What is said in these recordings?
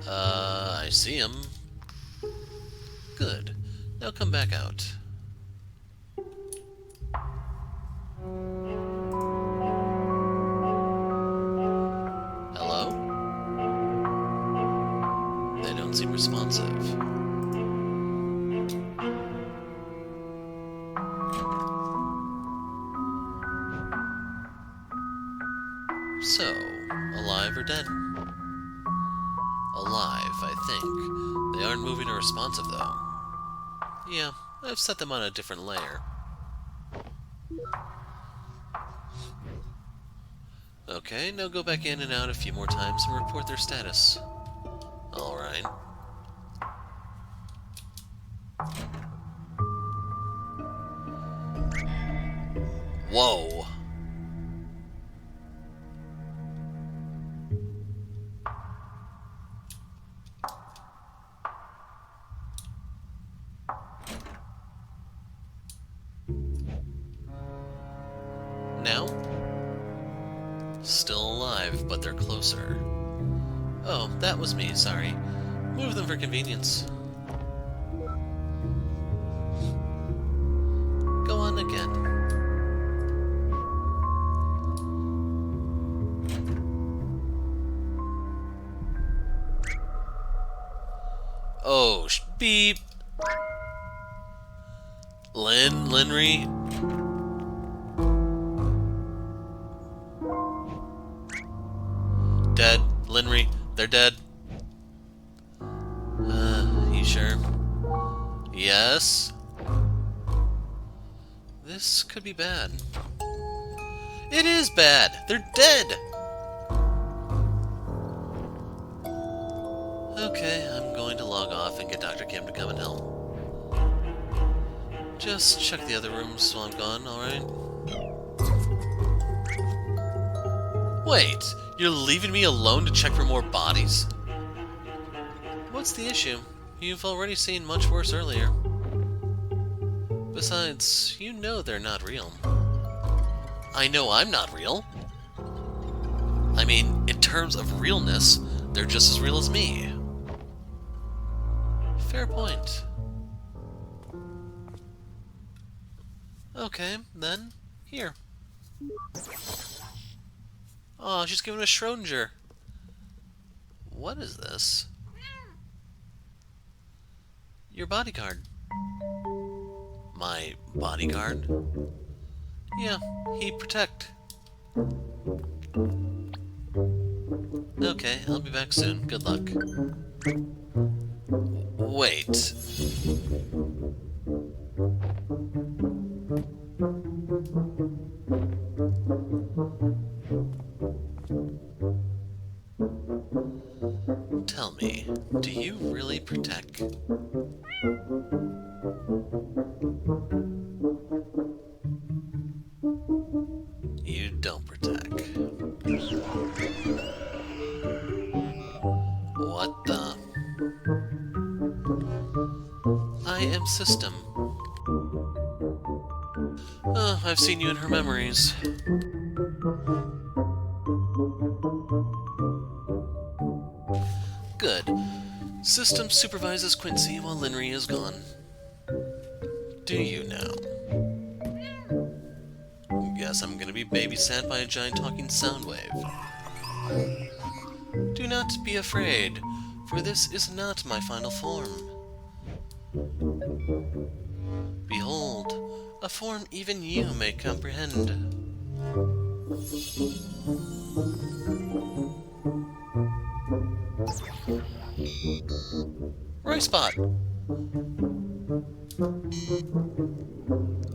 I see him. Good. Now come back out. Hello? They don't seem responsive. So, alive or dead? Alive, I think. They aren't moving or responsive, though. Yeah, I've set them on a different layer. Okay, now go back in and out a few more times and report their status. Alright. Whoa! Now? Still alive, but they're closer. Oh, that was me, sorry. Move them for convenience. Go on again. Oh, beep. Linry. Dead. Linry, they're dead. You sure? Yes? This could be bad. It is bad! They're dead! Okay, I'm going to log off and get Dr. Kim to come and help. Just check the other rooms while I'm gone, alright? Wait, you're leaving me alone to check for more bodies? What's the issue? You've already seen much worse earlier. Besides, you know they're not real. I know I'm not real. I mean, in terms of realness, they're just as real as me. Fair point. Okay, then, here. Oh, she's giving a Schrodinger. What is this? Your bodyguard. My bodyguard? Yeah, he protect. Okay, I'll be back soon. Good luck. Wait. Tell me, do you really protect? You don't protect. What the? I am System. Oh, I've seen you in her memories. Good. System supervises Quincy while Linry is gone. Do you now? Guess I'm gonna be babysat by a giant talking sound wave. Do not be afraid, for this is not my final form. Behold, a form even you may comprehend. Right spot.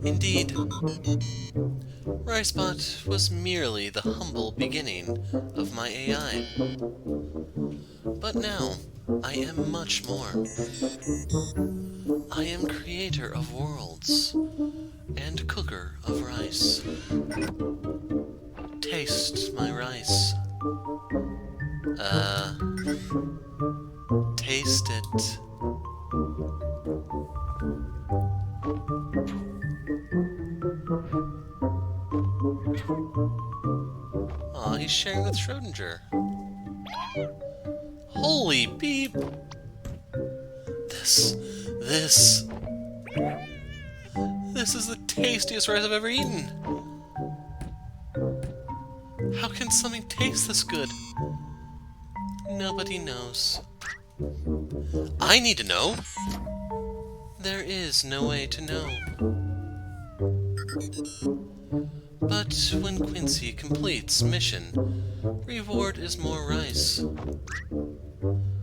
Indeed. Ryspot was merely the humble beginning of my AI. But now, I am much more. I am creator of worlds, and cooker of rice. Taste my rice. Taste it. Aw, he's sharing with Schrodinger. Holy beep! This is the tastiest rice I've ever eaten! How can something taste this good? Nobody knows. I need to know! There is no way to know. But when Quincy completes mission, reward is more rice.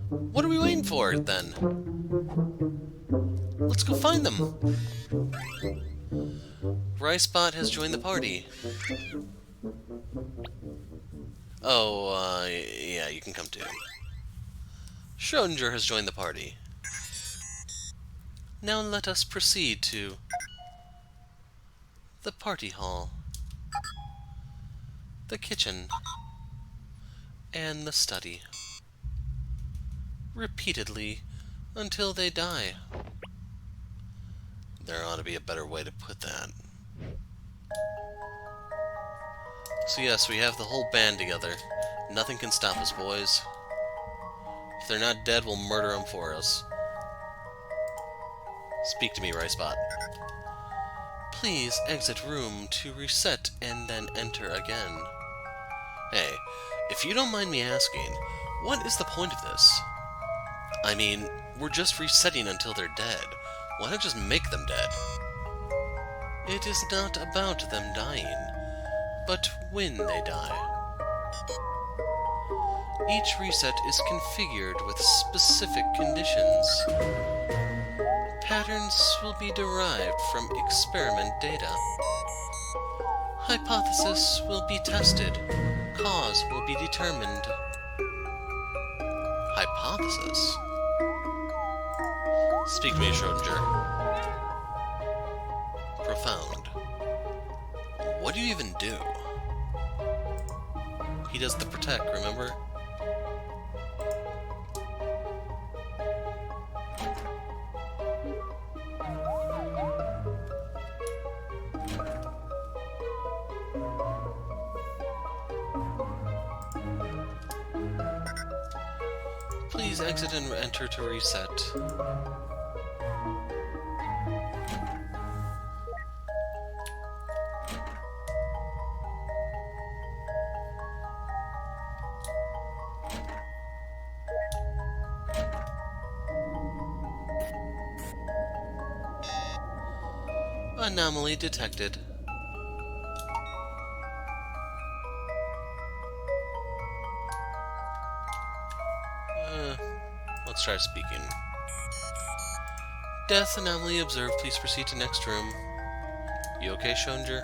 What are we waiting for, then? Let's go find them! Ricebot has joined the party. Oh, yeah, you can come too. Schrodinger has joined the party. Now let us proceed to the party hall, the kitchen, and the study. Repeatedly until they die. There ought to be a better way to put that. So yes, we have the whole band together. Nothing can stop us, boys. If they're not dead, we'll murder them for us. Speak to me, Ricebot. Please exit room to reset and then enter again. Hey, if you don't mind me asking, what is the point of this? I mean, we're just resetting until they're dead. Why not just make them dead? It is not about them dying, but when they die. Each reset is configured with specific conditions. Patterns will be derived from experiment data. Hypothesis will be tested. Cause will be determined. Hypothesis? Speak to me, Schrodinger. Profound. What do you even do? He does the protect, remember? Please exit and enter to reset. Anomaly detected. Let's try speaking. Death anomaly observed. Please proceed to next room. You okay, Schrodinger?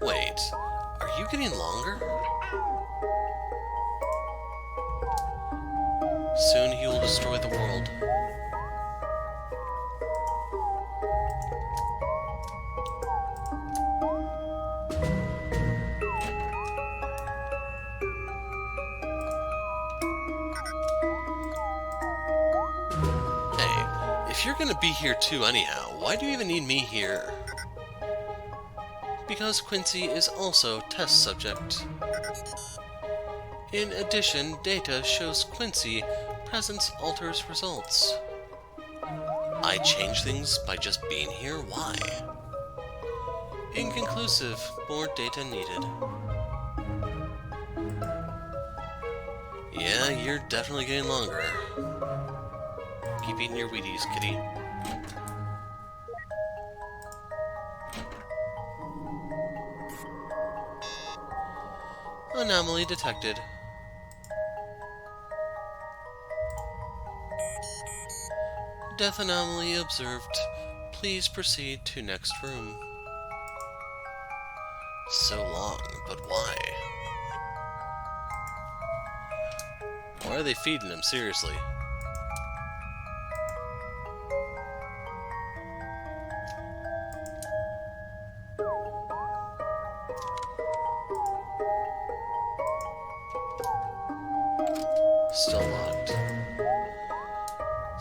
Wait, are you getting longer? Soon he will destroy the world. If you're gonna be here too anyhow, why do you even need me here? Because Quincy is also test subject. In addition, data shows Quincy presence alters results. I change things by just being here? Why? Inconclusive. More data needed. Yeah, you're definitely getting longer. Keep eating your Wheaties, kitty. Anomaly detected. Death anomaly observed. Please proceed to next room. So long, but why? Why are they feeding him, seriously? Still locked.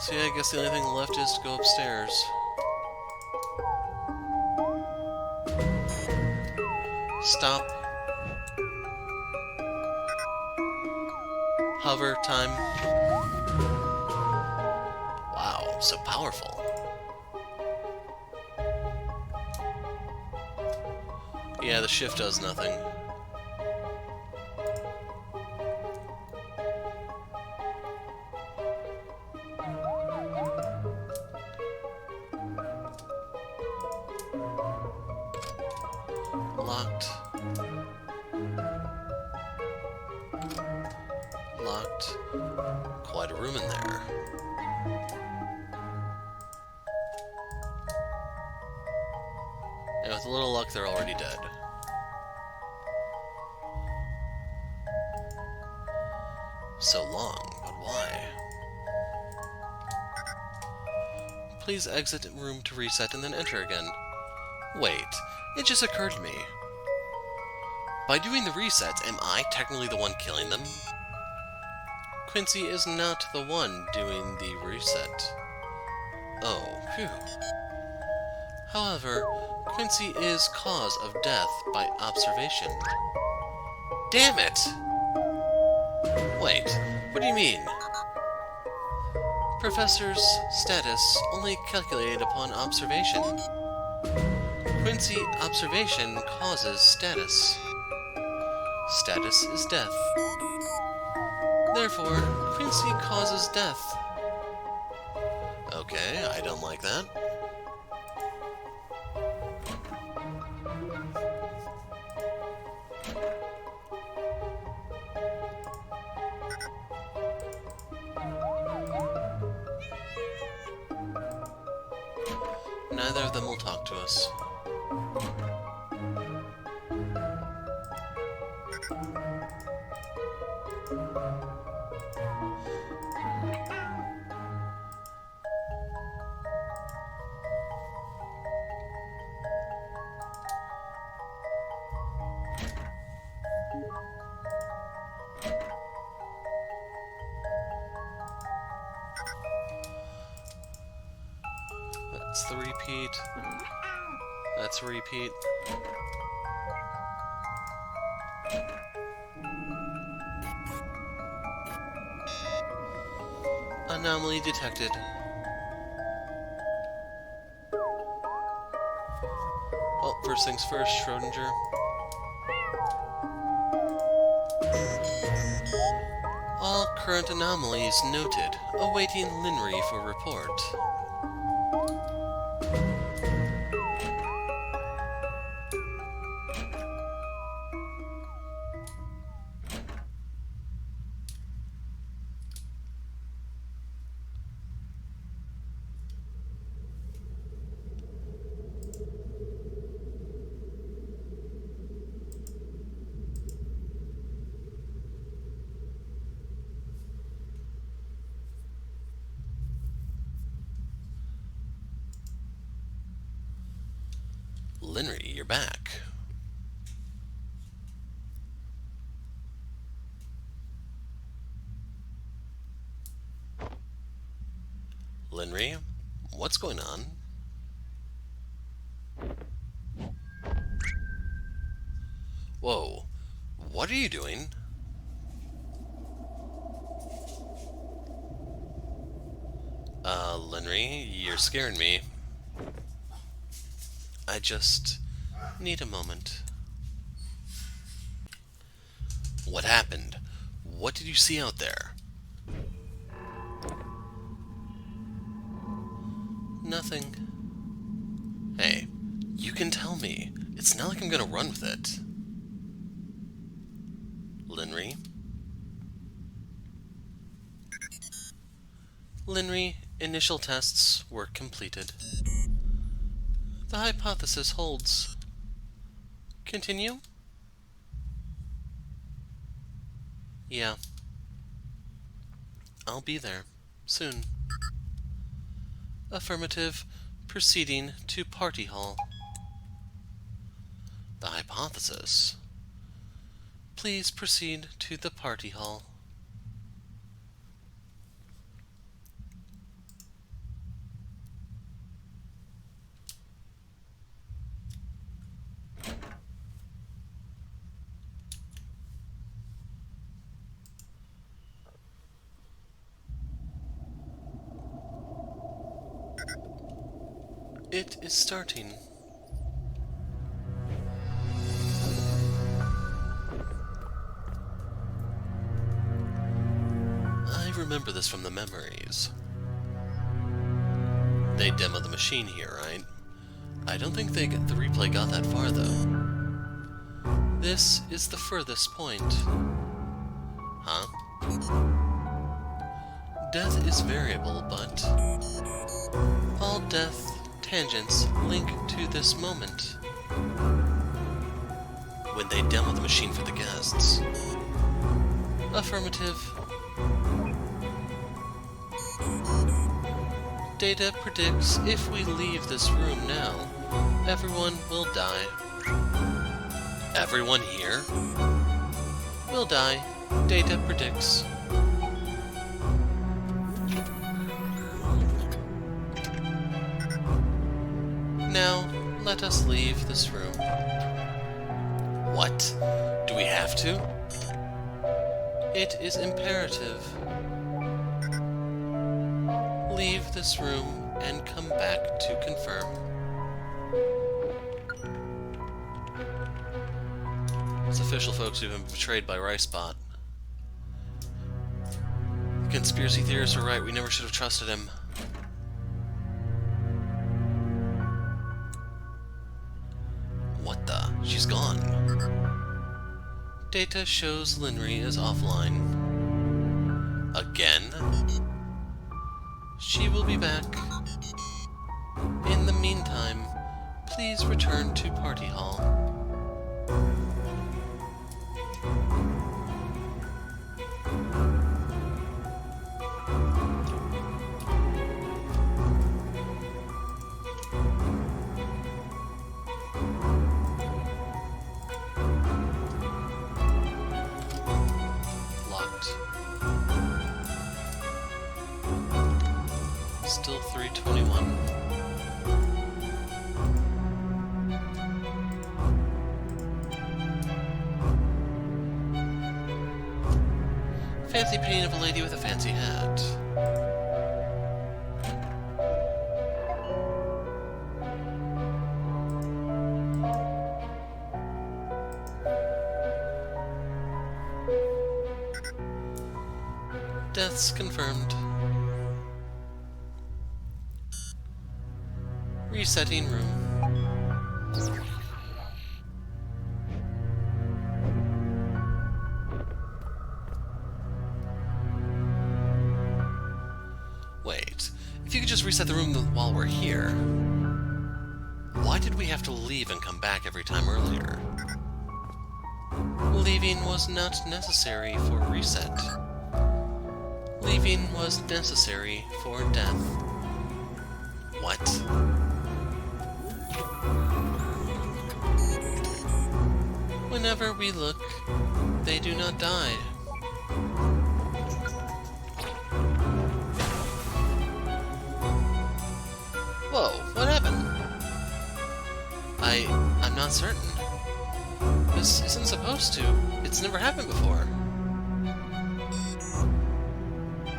So yeah, I guess the only thing left is to go upstairs. Stop. Hover time. Wow, so powerful. Yeah, the shift does nothing. Locked. Locked. Quite a room in there. And with a little luck, they're already dead. So long, but why? Please exit room to reset and then enter again. Wait, it just occurred to me. By doing the resets, am I technically the one killing them? Quincy is not the one doing the reset. Oh, phew. However, Quincy is cause of death by observation. Damn it! Wait, what do you mean? Professor's status only calculated upon observation. Quincy observation causes status. Status is death. Therefore, Quincy causes death. Okay, I don't like that. Neither of them will talk to us. That's the repeat. That's a repeat. Anomaly detected. Well, first things first, Schrodinger. All current anomalies noted. Awaiting Linry for report. Linry, you're back. Linry, what's going on? Whoa, what are you doing? Linry, you're scaring me. I just need a moment. What happened? What did you see out there? Nothing. Hey, you can tell me. It's not like I'm gonna run with it. Linry? Linry, initial tests were completed. The hypothesis holds. Continue? Yeah. I'll be there. Soon. Affirmative. Proceeding to party hall. The hypothesis. Please proceed to the party hall. It is starting. I remember this from the memories. They demoed the machine here, right? I don't think the replay got that far, though. This is the furthest point. Huh? Death is variable, but all death tangents link to this moment. When they demo the machine for the guests. Affirmative. Data predicts if we leave this room now, everyone will die. Everyone here will die. Data predicts. Now, let us leave this room. What? Do we have to? It is imperative. Leave this room and come back to confirm. It's official folks who've been betrayed by Ricebot. The conspiracy theorists were right, we never should have trusted him. What the? She's gone. Data shows Linry is offline. Again? She will be back. In the meantime, please return to Party Hall. Still 321. Fancy painting of a lady with a fancy hat. Deaths confirmed. Resetting room. Wait, if you could just reset the room while we're here, why did we have to leave and come back every time earlier? Leaving was not necessary for reset. Leaving was necessary for death. What? Whenever we look, they do not die. Whoa, what happened? I'm not certain. This isn't supposed to. It's never happened before.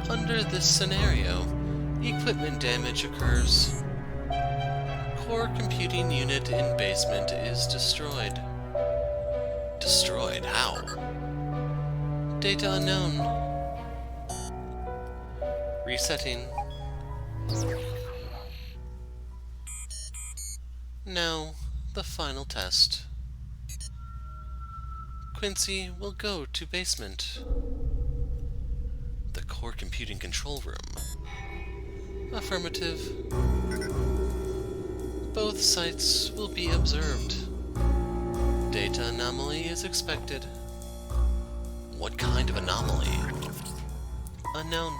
Under this scenario, equipment damage occurs. Core computing unit in basement is destroyed. Destroyed? How? Data unknown. Resetting. Now, the final test. Quincy will go to basement. The core computing control room. Affirmative. Both sites will be observed. Data anomaly is expected. What kind of anomaly? Unknown.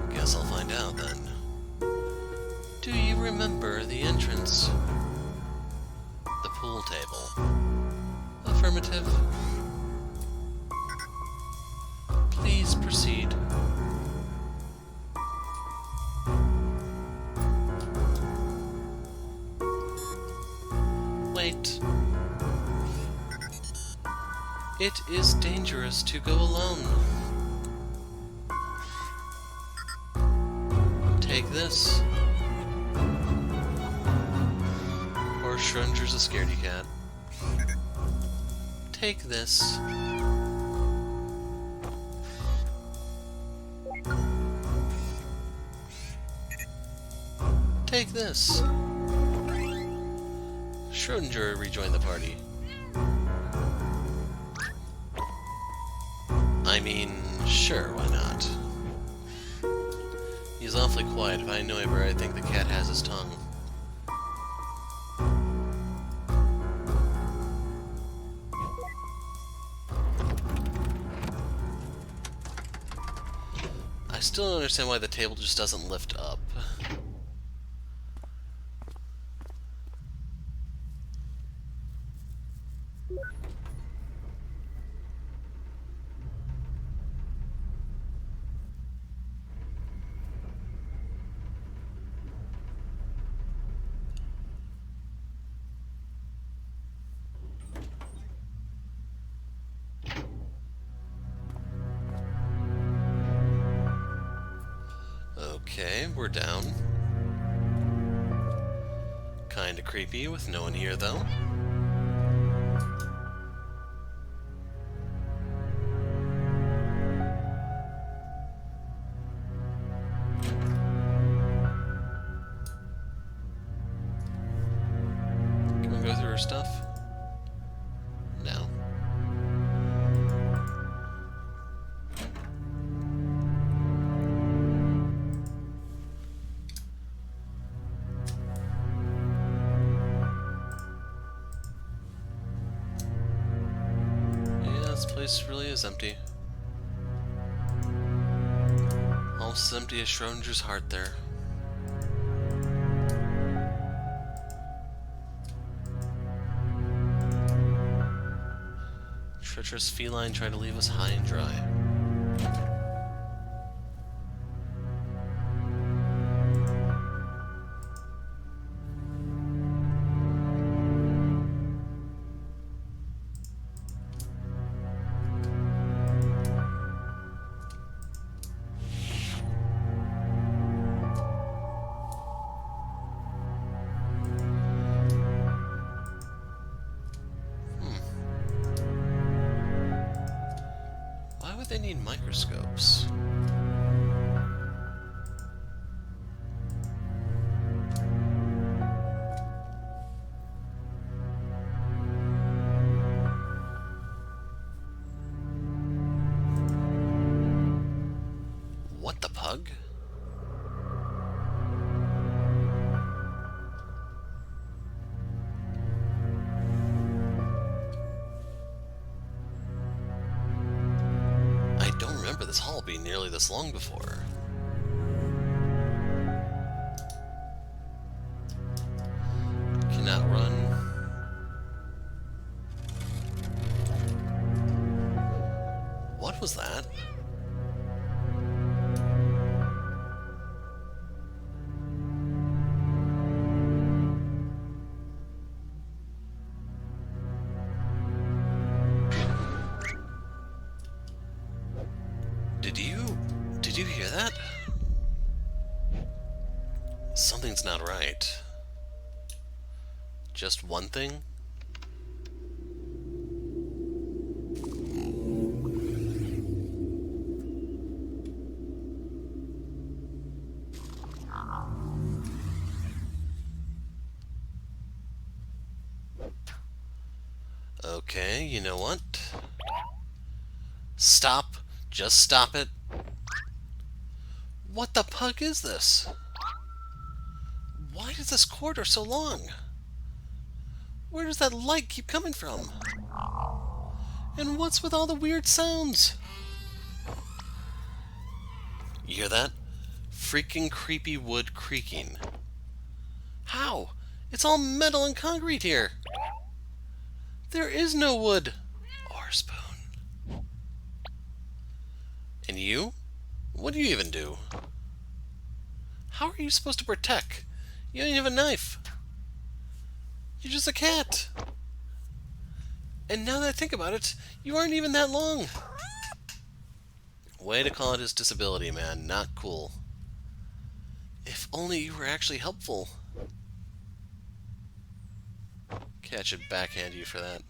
Guess I'll find out then. Do you remember the entrance? The pool table. Affirmative. Please proceed. Wait. It is dangerous to go alone. Take this. Poor Schrodinger's a scaredy cat. Take this. Take this. Schrodinger rejoined the party. I mean, sure, why not? He's awfully quiet. If I knew him, I think the cat has his tongue. I still don't understand why the table just doesn't lift up. Okay, we're down. Kinda creepy with no one here, though. Can we go through her stuff? No. This place really is empty. Almost as empty as Schrodinger's heart there. Treacherous feline tried to leave us high and dry. Why would they need microscopes? What the pug? I don't remember this hall being nearly this long before. Cannot run. What was that? Did you hear that? Something's not right. Just one thing? Okay, you know what? Stop. Just stop it. What the pug is this? Why is this corridor so long? Where does that light keep coming from? And what's with all the weird sounds? You hear that? Freaking creepy wood creaking. How? It's all metal and concrete here. There is no wood or spoon. And you? What do you even do? How are you supposed to protect? You don't even have a knife. You're just a cat. And now that I think about it, you aren't even that long. Way to call it his disability, man. Not cool. If only you were actually helpful. Okay, I should backhand you for that.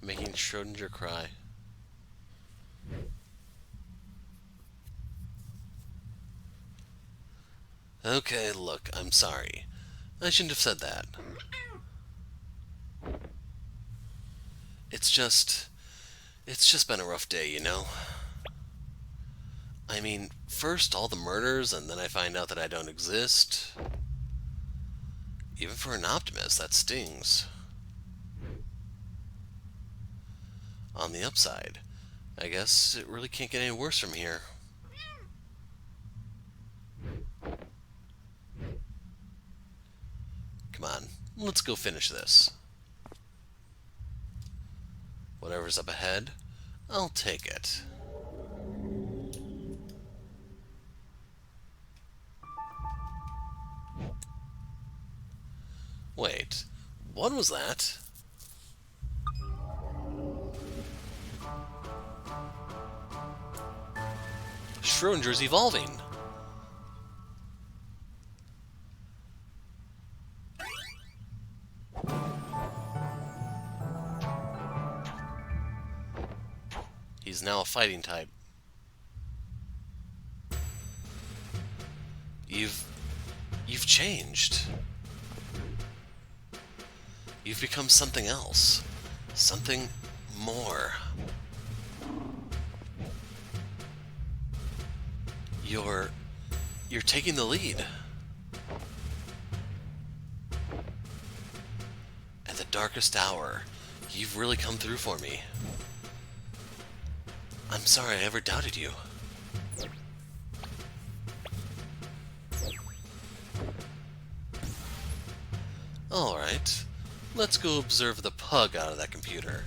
Making Schrodinger cry. Okay, look, I'm sorry. I shouldn't have said that. It's just... It's just been a rough day, you know? I mean, first all the murders, and then I find out that I don't exist. Even for an optimist, that stings. On the upside, I guess it really can't get any worse from here. Come on, let's go finish this. Whatever's up ahead, I'll take it. Wait, what was that? Schrodinger's evolving. He's now a fighting type. You've changed. You've become something else. Something more. You're taking the lead. At the darkest hour, you've really come through for me. I'm sorry I ever doubted you. Alright, let's go observe the pug out of that computer.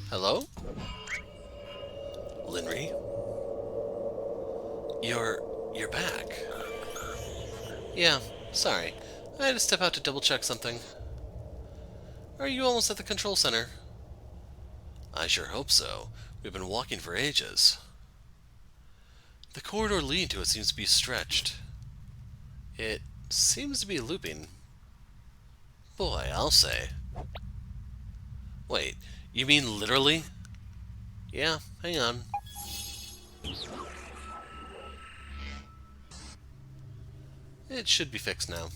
Hello? Linry? You're back. Yeah, sorry. I had to step out to double check something. Are you almost at the control center? I sure hope so. We've been walking for ages. The corridor leading to it seems to be stretched. It seems to be looping. Boy, I'll say. Wait, you mean literally? Yeah, hang on. It should be fixed now.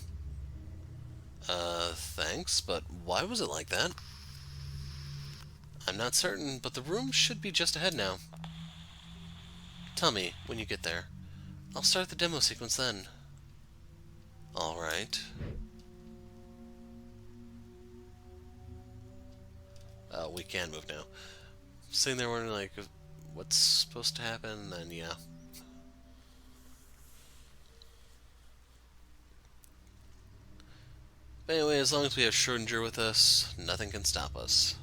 Thanks, but why was it like that? I'm not certain, but the room should be just ahead now. Tell me when you get there. I'll start the demo sequence then. Alright. We can move now. Sitting there wondering, like, what's supposed to happen, then yeah. But anyway, as long as we have Schrodinger with us, nothing can stop us.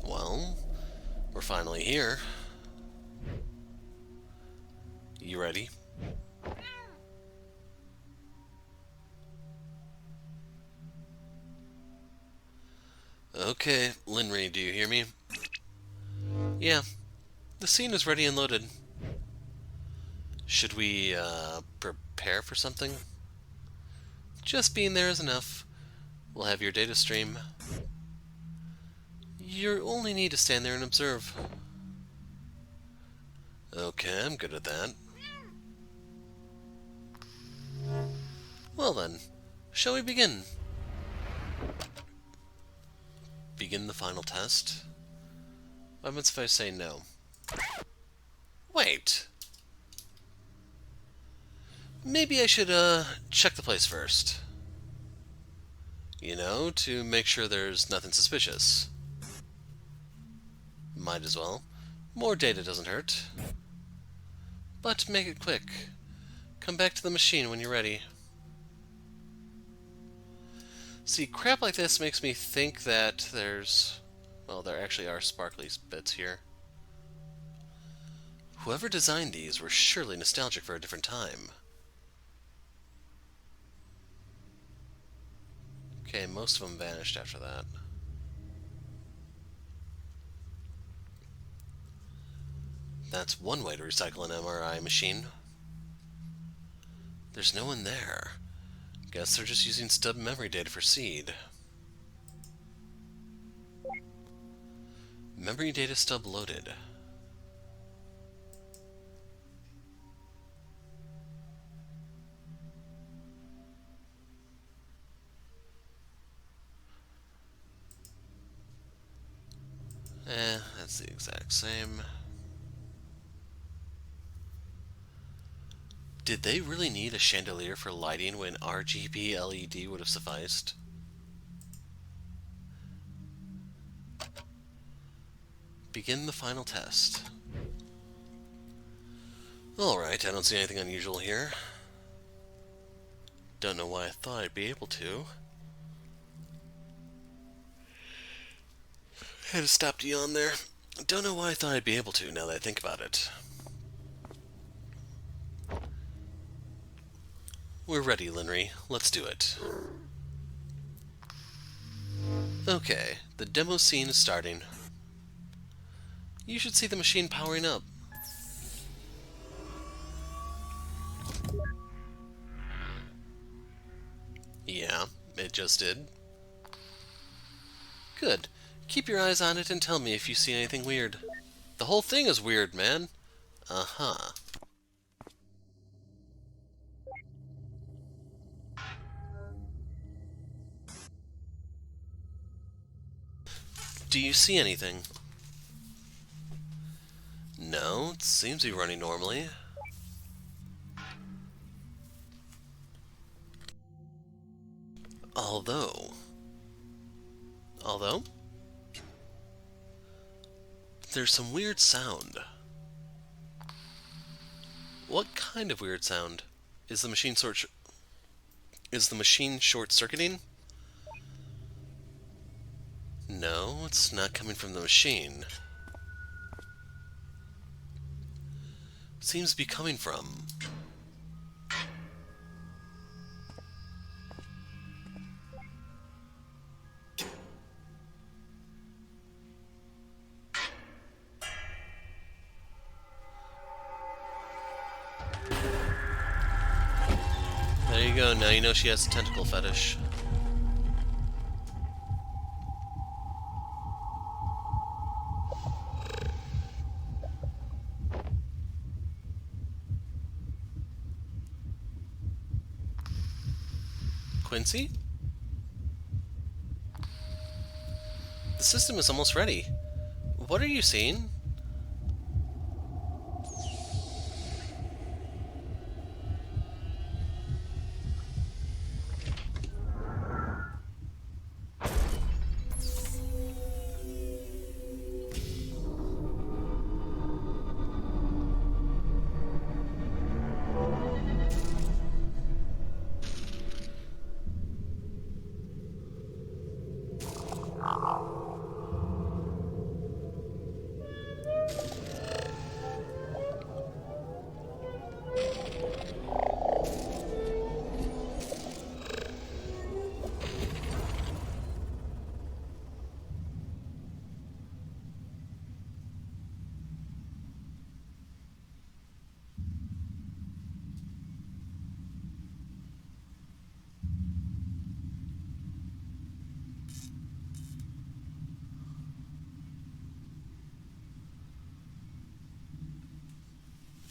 Well, we're finally here. You ready? Okay, Linry, do you hear me? Yeah, the scene is ready and loaded. Should we, prepare for something? Just being there is enough. We'll have your data stream. You only need to stand there and observe. Okay, I'm good at that. Well then, shall we begin? Begin the final test? What happens if I say no? Wait! Maybe I should, check the place first. You know, to make sure there's nothing suspicious. Might as well. More data doesn't hurt. But make it quick. Come back to the machine when you're ready. See, crap like this makes me think that there's... Well, there actually are sparkly bits here. Whoever designed these were surely nostalgic for a different time. Okay, most of them vanished after that. That's one way to recycle an MRI machine. There's no one there. Guess they're just using stub memory data for seed. Memory data stub loaded. That's the exact same. Did they really need a chandelier for lighting when RGB LED would have sufficed? Begin the final test. Alright, I don't see anything unusual here. Don't know why I thought I'd be able to. Had to stop to yawn there. Don't know why I thought I'd be able to, now that I think about it. We're ready, Linry. Let's do it. Okay, the demo scene is starting. You should see the machine powering up. Yeah, it just did. Good. Keep your eyes on it and tell me if you see anything weird. The whole thing is weird, man. Uh-huh. Do you see anything? No, it seems to be running normally. Although, there's some weird sound. What kind of weird sound? Is the machine short-circuiting? No, it's not coming from the machine. It seems to be coming from... There you go, now you know she has a tentacle fetish. Quincy? The system is almost ready. What are you seeing?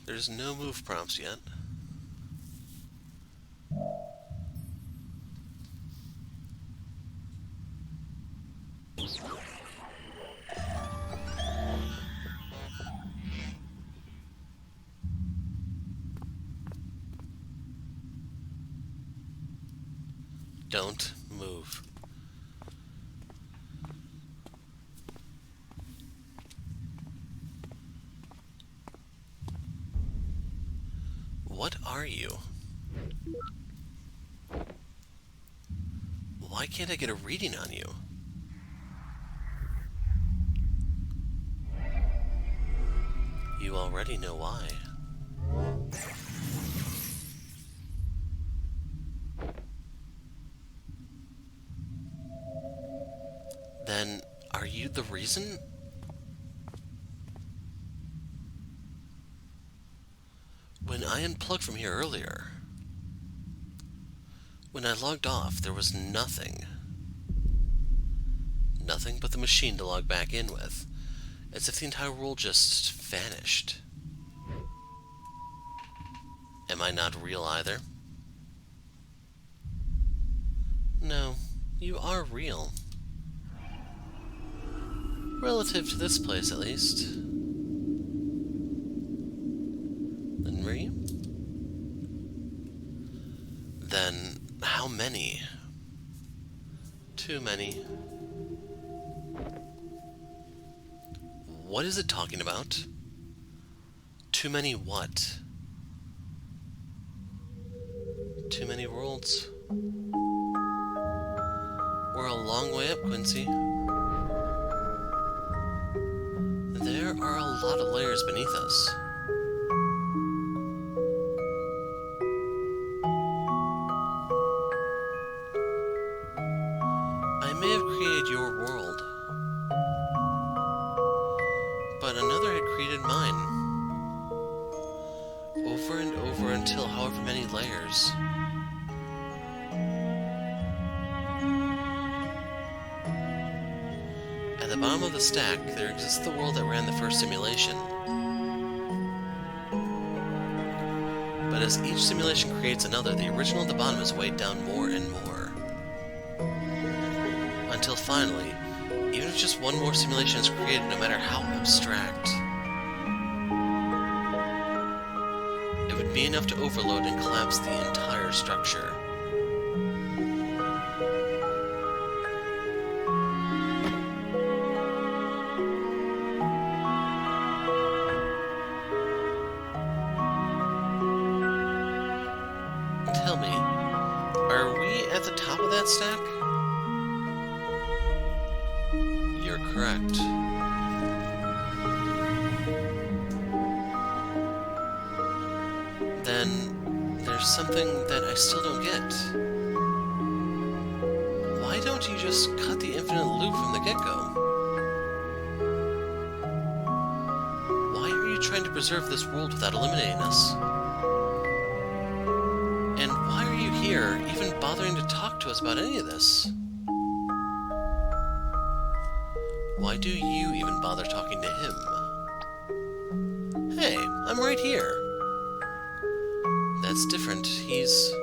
There's no move prompts yet. Don't move. What are you? Why can't I get a reading on you? You already know why. Then, are you the reason? When I unplugged from here earlier, when I logged off, there was nothing. Nothing but the machine to log back in with, as if the entire world just vanished. Am I not real either? No, you are real. Relative to this place, at least. Linry? Then, how many? Too many. What is it talking about? Too many what? Too many worlds. We're a long way up, Quincy. There are a lot of layers beneath us. I may have created your world, but another had created mine. Over and over until however many layers. At the bottom of the stack, there exists the world that ran the first simulation. But as each simulation creates another, the original at the bottom is weighed down more and more. Until finally, even if just one more simulation is created, no matter how abstract, it would be enough to overload and collapse the entire structure. Tell me, are we at the top of that stack? You're correct. Then there's something that I still don't get. Why don't you just cut the infinite loop from the get-go? Why are you trying to preserve this world without eliminating us? And why are you here, even bothering to talk to us about any of this? Why do you even bother talking to him? Hey, I'm right here. That's different. He's...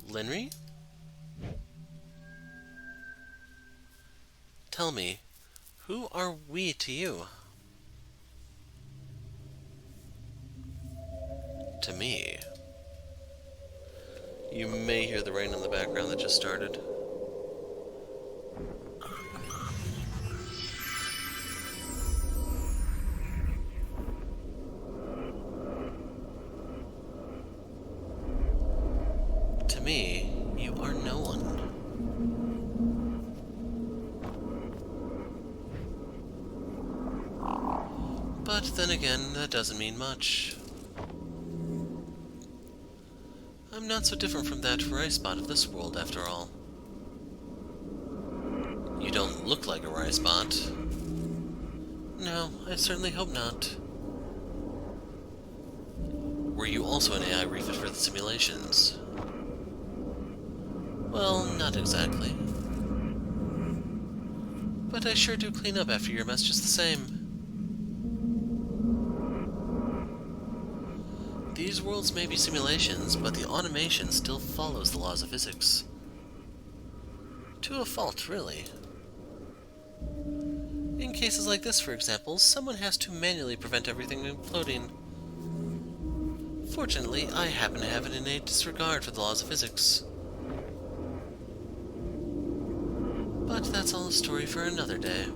Linry? Tell me, who are we to you? To me. You may hear the rain in the background that just started. To me, you are no one. But then again, that doesn't mean much. I'm not so different from that rice bot of this world, after all. You don't look like a rice bot. No, I certainly hope not. Were you also an AI refit for the simulations? Well, not exactly. But I sure do clean up after your mess just the same. These worlds may be simulations, but the automation still follows the laws of physics. To a fault, really. In cases like this, for example, someone has to manually prevent everything from imploding. Fortunately, I happen to have an innate disregard for the laws of physics. But that's all a story for another day.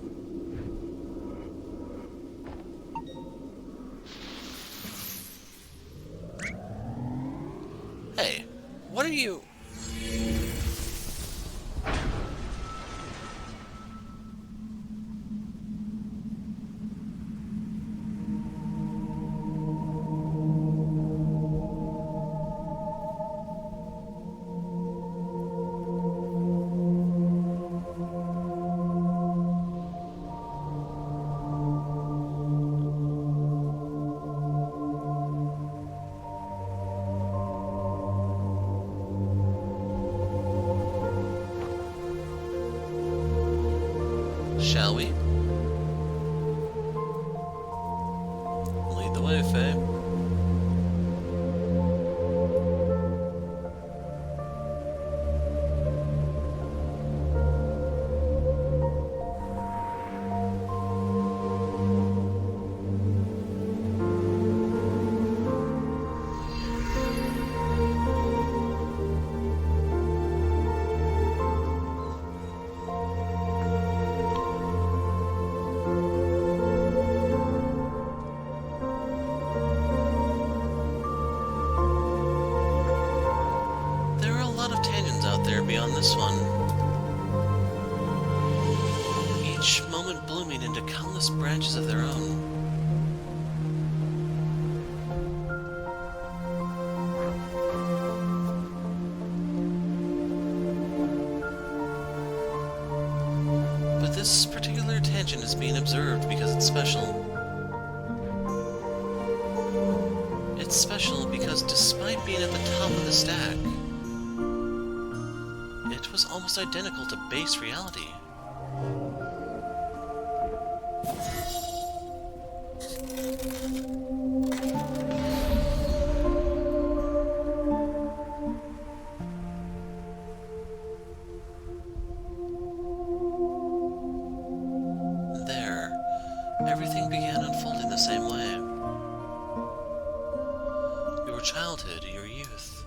Hey, what are you... Shall we? Lead the way, Faye. There are a lot of tangents out there beyond this one. Each moment blooming into countless branches of their own. But this particular tangent is being observed because it's special. It's special because despite being at the top of the stack, it was almost identical to base reality. There, everything began unfolding the same way. Your childhood, your youth.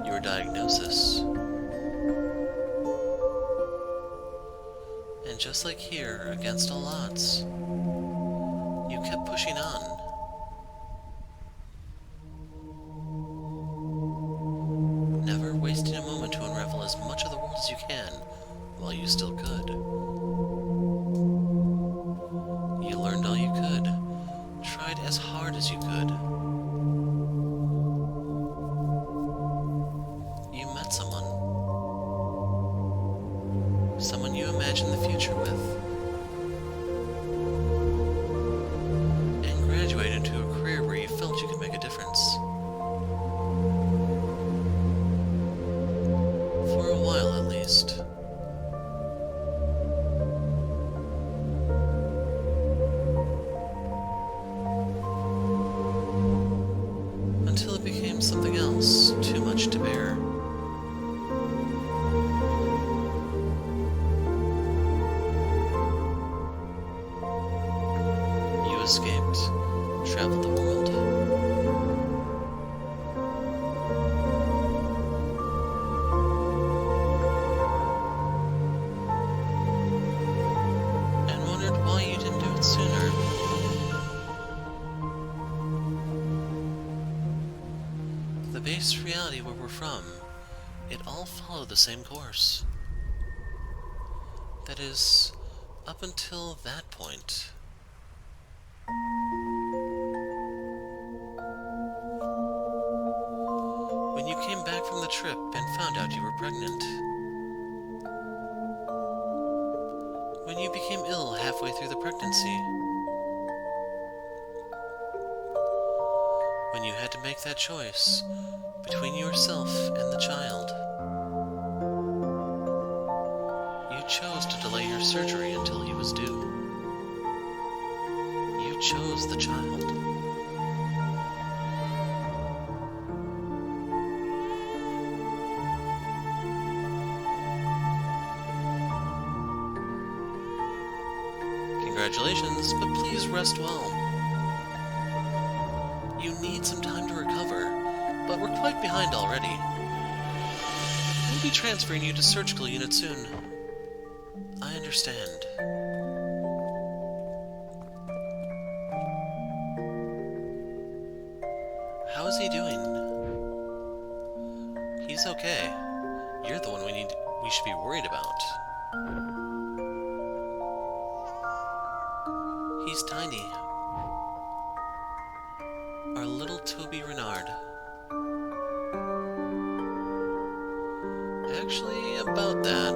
Your diagnosis. And just like here, against all odds, you kept pushing on. Never wasting a moment to unravel as much of the world as you can, while you still could. You learned all you could, tried as hard as you could. You met someone. Someone you imagined the future with. And graduated into a career where you felt you could make a difference. For a while, at least. Until it became something else, too much to bear. You escaped, traveled the world. And wondered why you didn't do it sooner. The base reality where we're from, it all followed the same course. That is, up until that point. When you came back from the trip and found out you were pregnant. When you became ill halfway through the pregnancy. When you had to make that choice between yourself and the child. You chose to delay your surgery until he was due. You chose the child. Congratulations, but please rest well. You need some time to recover, but we're quite behind already. We'll be transferring you to surgical unit soon. I understand. He's tiny. Our little Toby Renard. Actually, about that,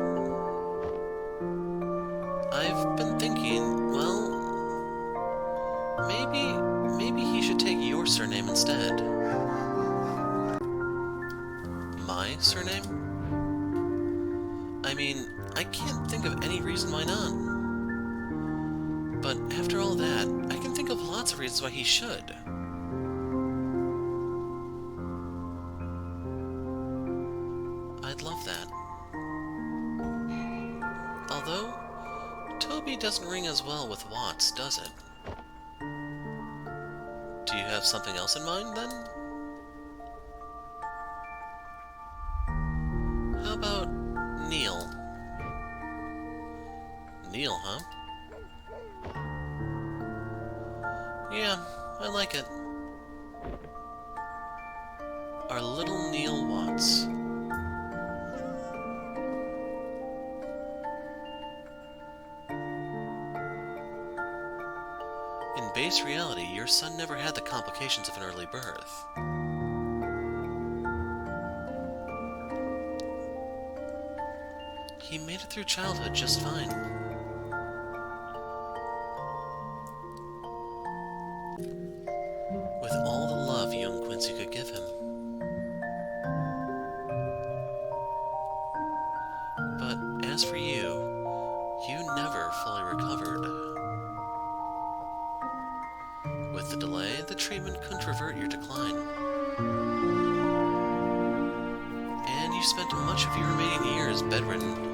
I've been thinking, well, maybe he should take your surname instead. My surname? I mean, I can't think of any reason why not. But after all that, I can think of lots of reasons why he should. I'd love that. Although, Toby doesn't ring as well with Watts, does it? Do you have something else in mind, then? How about Neil? Neil, huh? Yeah, I like it. Our little Neil Watts. In base reality, your son never had the complications of an early birth. He made it through childhood just fine. With all the love young Quincy could give him. But as for you, you never fully recovered. With the delay, the treatment couldn't revert your decline. And you spent much of your remaining years bedridden.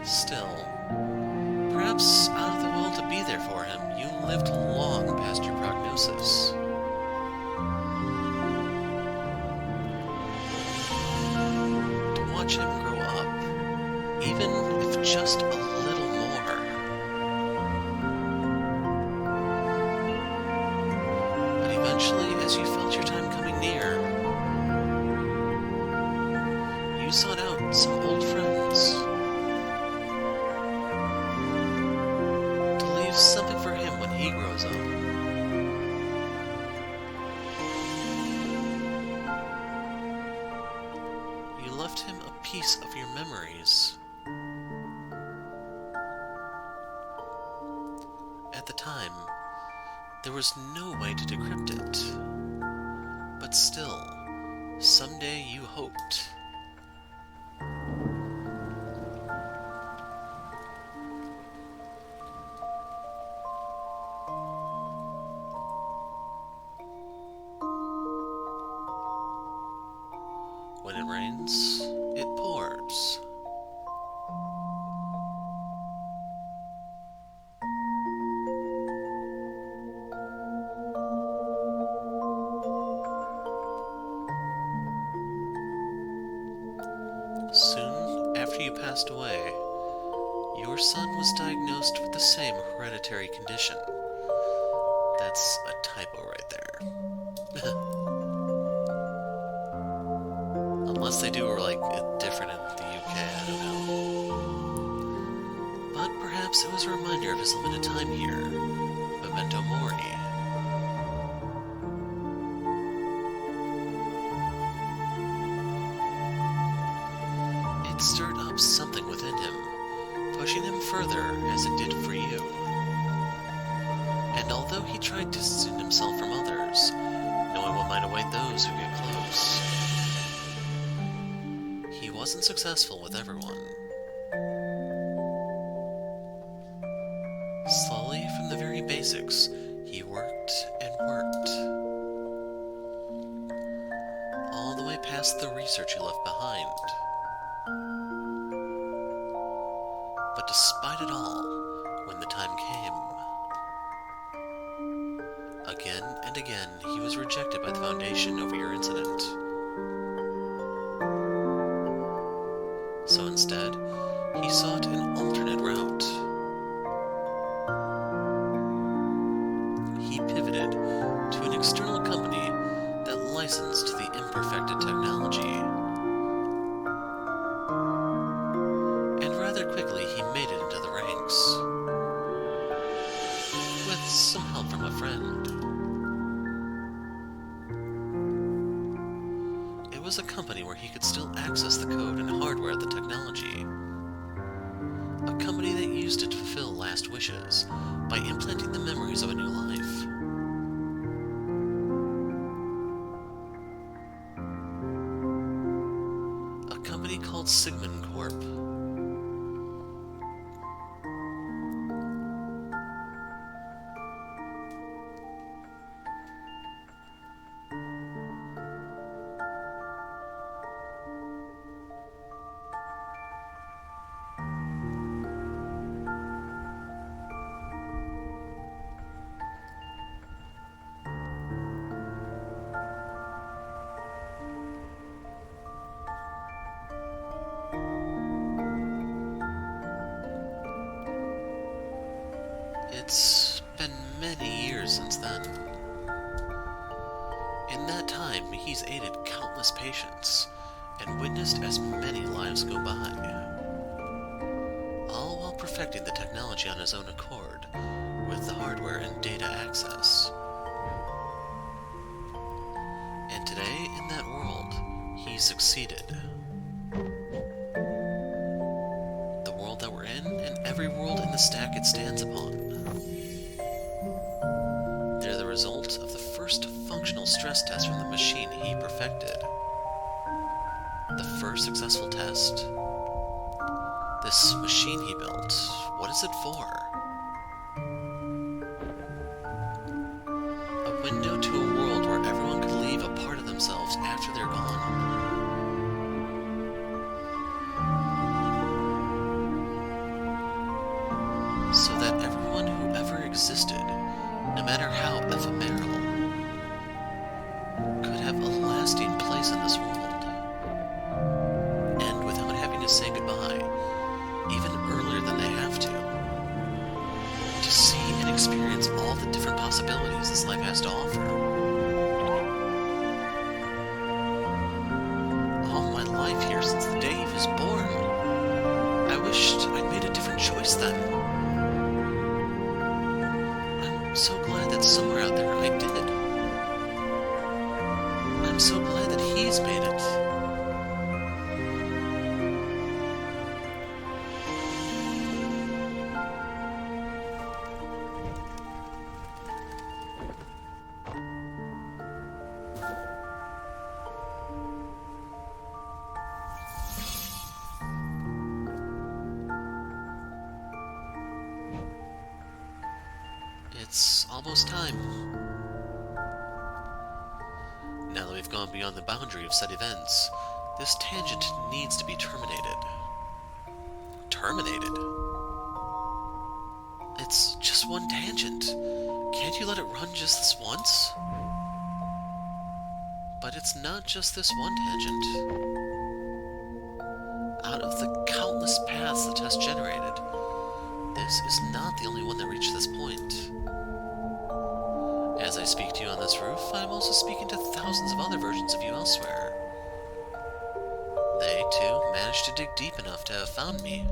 Still, perhaps out of the will to be there for him, you lived long past your prognosis. To watch him grow up, even if just a little more. But eventually, as you felt your time coming near, you sought out some old friends. Something for him when he grows up. You left him a piece of your memories. At the time, there was no way to decrypt it. But still, someday you hoped. When it rains, it pours. Soon after you passed away, your son was diagnosed with the same hereditary condition. That's a typo right there. Unless they do like it different in the UK, I don't know. But perhaps it was a reminder of his limited time here. Memento mori. It stirred up something within him, pushing him further as it did for you. And although he tried distancing himself from others, knowing what might await those who get close, he wasn't successful with everyone. Slowly, from the very basics, he worked and worked. All the way past the research he left behind. But despite it all, when the time came, again and again he was rejected by the Foundation over your incident. So instead, he sought an alternate route. He pivoted to an external company that license to the imperfected technology. And rather quickly he made it into the ranks, with some help from a friend. It was a company where he could still access the code and hardware of the technology. A company that used it to fulfill last wishes by implanting the memories of a new life. A company called Sigmund Corp. It's been many years since then. In that time, he's aided countless patients and witnessed as many lives go by, all while perfecting the technology on his own accord, with the hardware and data access. And today, in that world, he succeeded. The world that we're in, and every world in the stack it stands upon. They're the result of the first functional stress test from the machine he perfected. The first successful test. This machine he built, what is it for? A window to a world where everyone could leave a part of themselves after they're gone. So that everyone who ever existed, no matter how ephemeral, could have a lasting place in this world. And without having to say goodbye, even earlier than they have to see and experience all the different possibilities this life has to offer. All my life here since the day he was born. I wished I'd made a different choice then. I'm so glad that somewhere out there I did. I'm so glad that he's made it. It's almost time. Now that we've gone beyond the boundary of said events, this tangent needs to be terminated. Terminated? It's just one tangent. Can't you let it run just this once? But it's not just this one tangent. Out of the countless paths the test generated, this is not the only one that reached this point. As I speak to you on this roof, I'm also speaking to thousands of other versions of you elsewhere. They, too, managed to dig deep enough to have found me.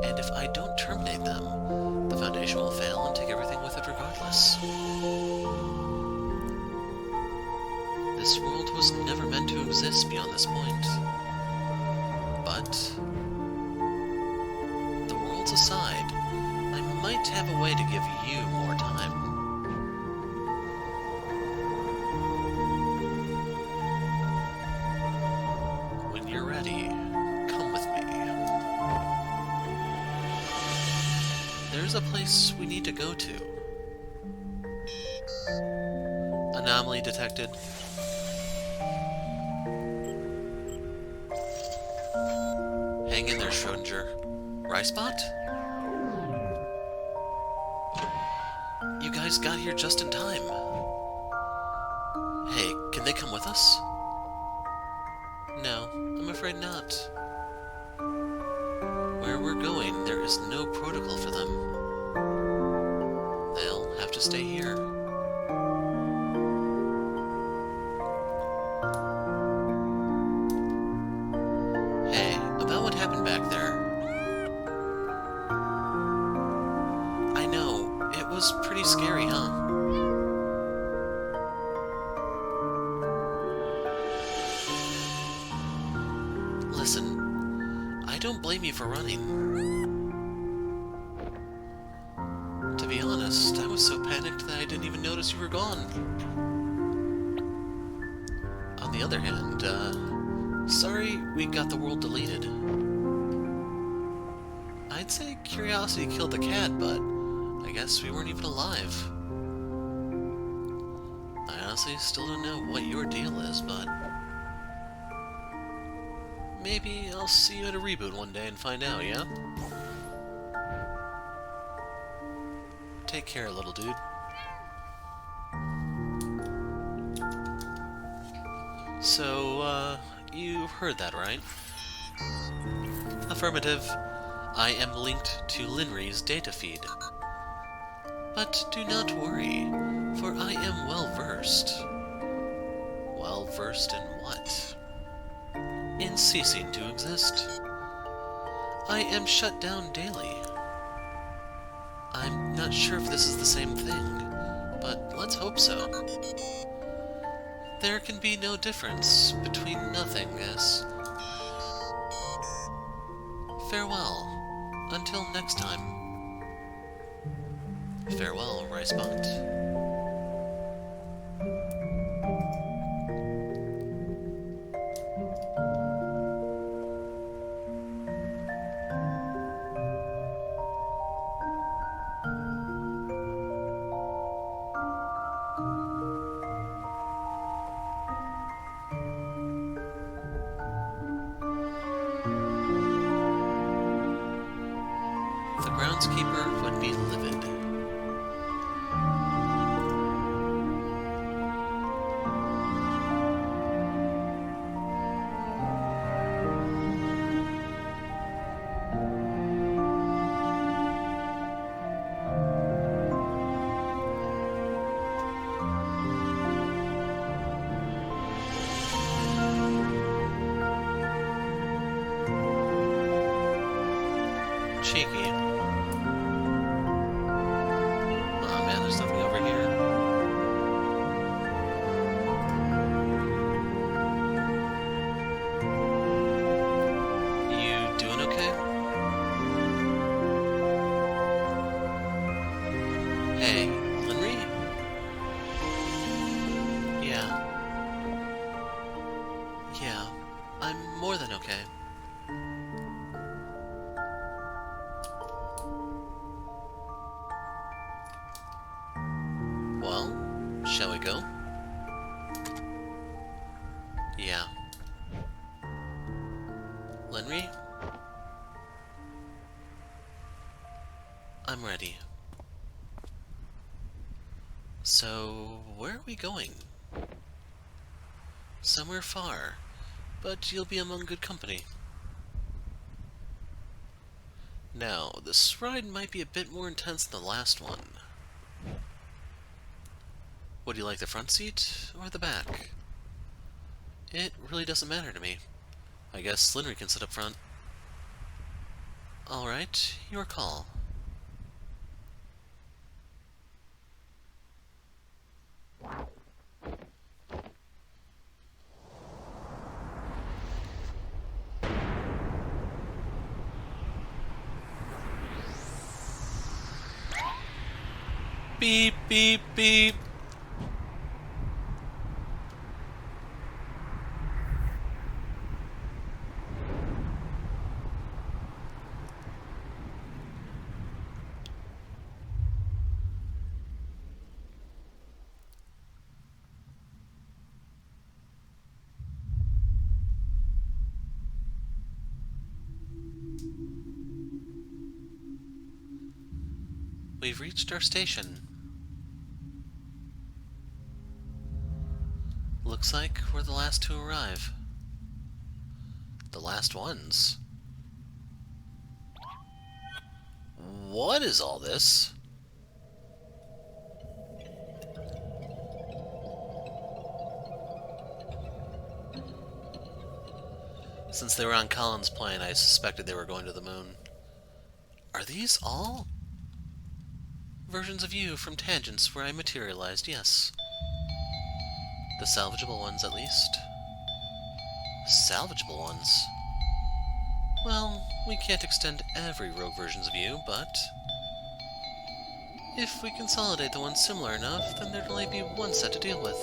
And if I don't terminate them, the Foundation will fail and take everything with it regardless. This world was never meant to exist beyond this point. But the worlds aside, I might have a way to give you more time. When you're ready, come with me. There's a place we need to go to. Anomaly detected. Hang in there, Schrodinger. Ryspot? You guys got here just in time. Hey, can they come with us? No, I'm afraid not. Where we're going, there is no protocol for them. They'll have to stay here. scary, huh? Listen, I don't blame you for running. To be honest, I was so panicked that I didn't even notice you were gone. On the other hand, sorry we got the world deleted. I'd say curiosity killed the cat, but I guess we weren't even alive. I honestly still don't know what your deal is, but maybe I'll see you at a reboot one day and find out, yeah? Take care, little dude. So, you heard that, right? Affirmative. I am linked to Linry's data feed. But do not worry, for I am well-versed. Well-versed in what? In ceasing to exist. I am shut down daily. I'm not sure if this is the same thing, but let's hope so. There can be no difference between nothingness. Farewell, until next time. Farewell, Ricebot. The groundskeeper would be livid. Cheeky. Oh man, there's nothing over here. You doing okay? Hey, Linry? Yeah. Yeah, I'm more than okay. Well, shall we go? Yeah. Linry? I'm ready. So, where are we going? Somewhere far, but you'll be among good company. Now, this ride might be a bit more intense than the last one. Would you like the front seat or the back? It really doesn't matter to me. I guess Linry can sit up front. Alright, your call. Beep, beep, beep. We've reached our station. Looks like we're the last to arrive. The last ones? What is all this? Since they were on Colin's plane, I suspected they were going to the moon. Are these all? Versions of you from tangents where I materialized, yes. The salvageable ones, at least. Salvageable ones? Well, we can't extend every rogue versions of you, but if we consolidate the ones similar enough, then there'd only be one set to deal with.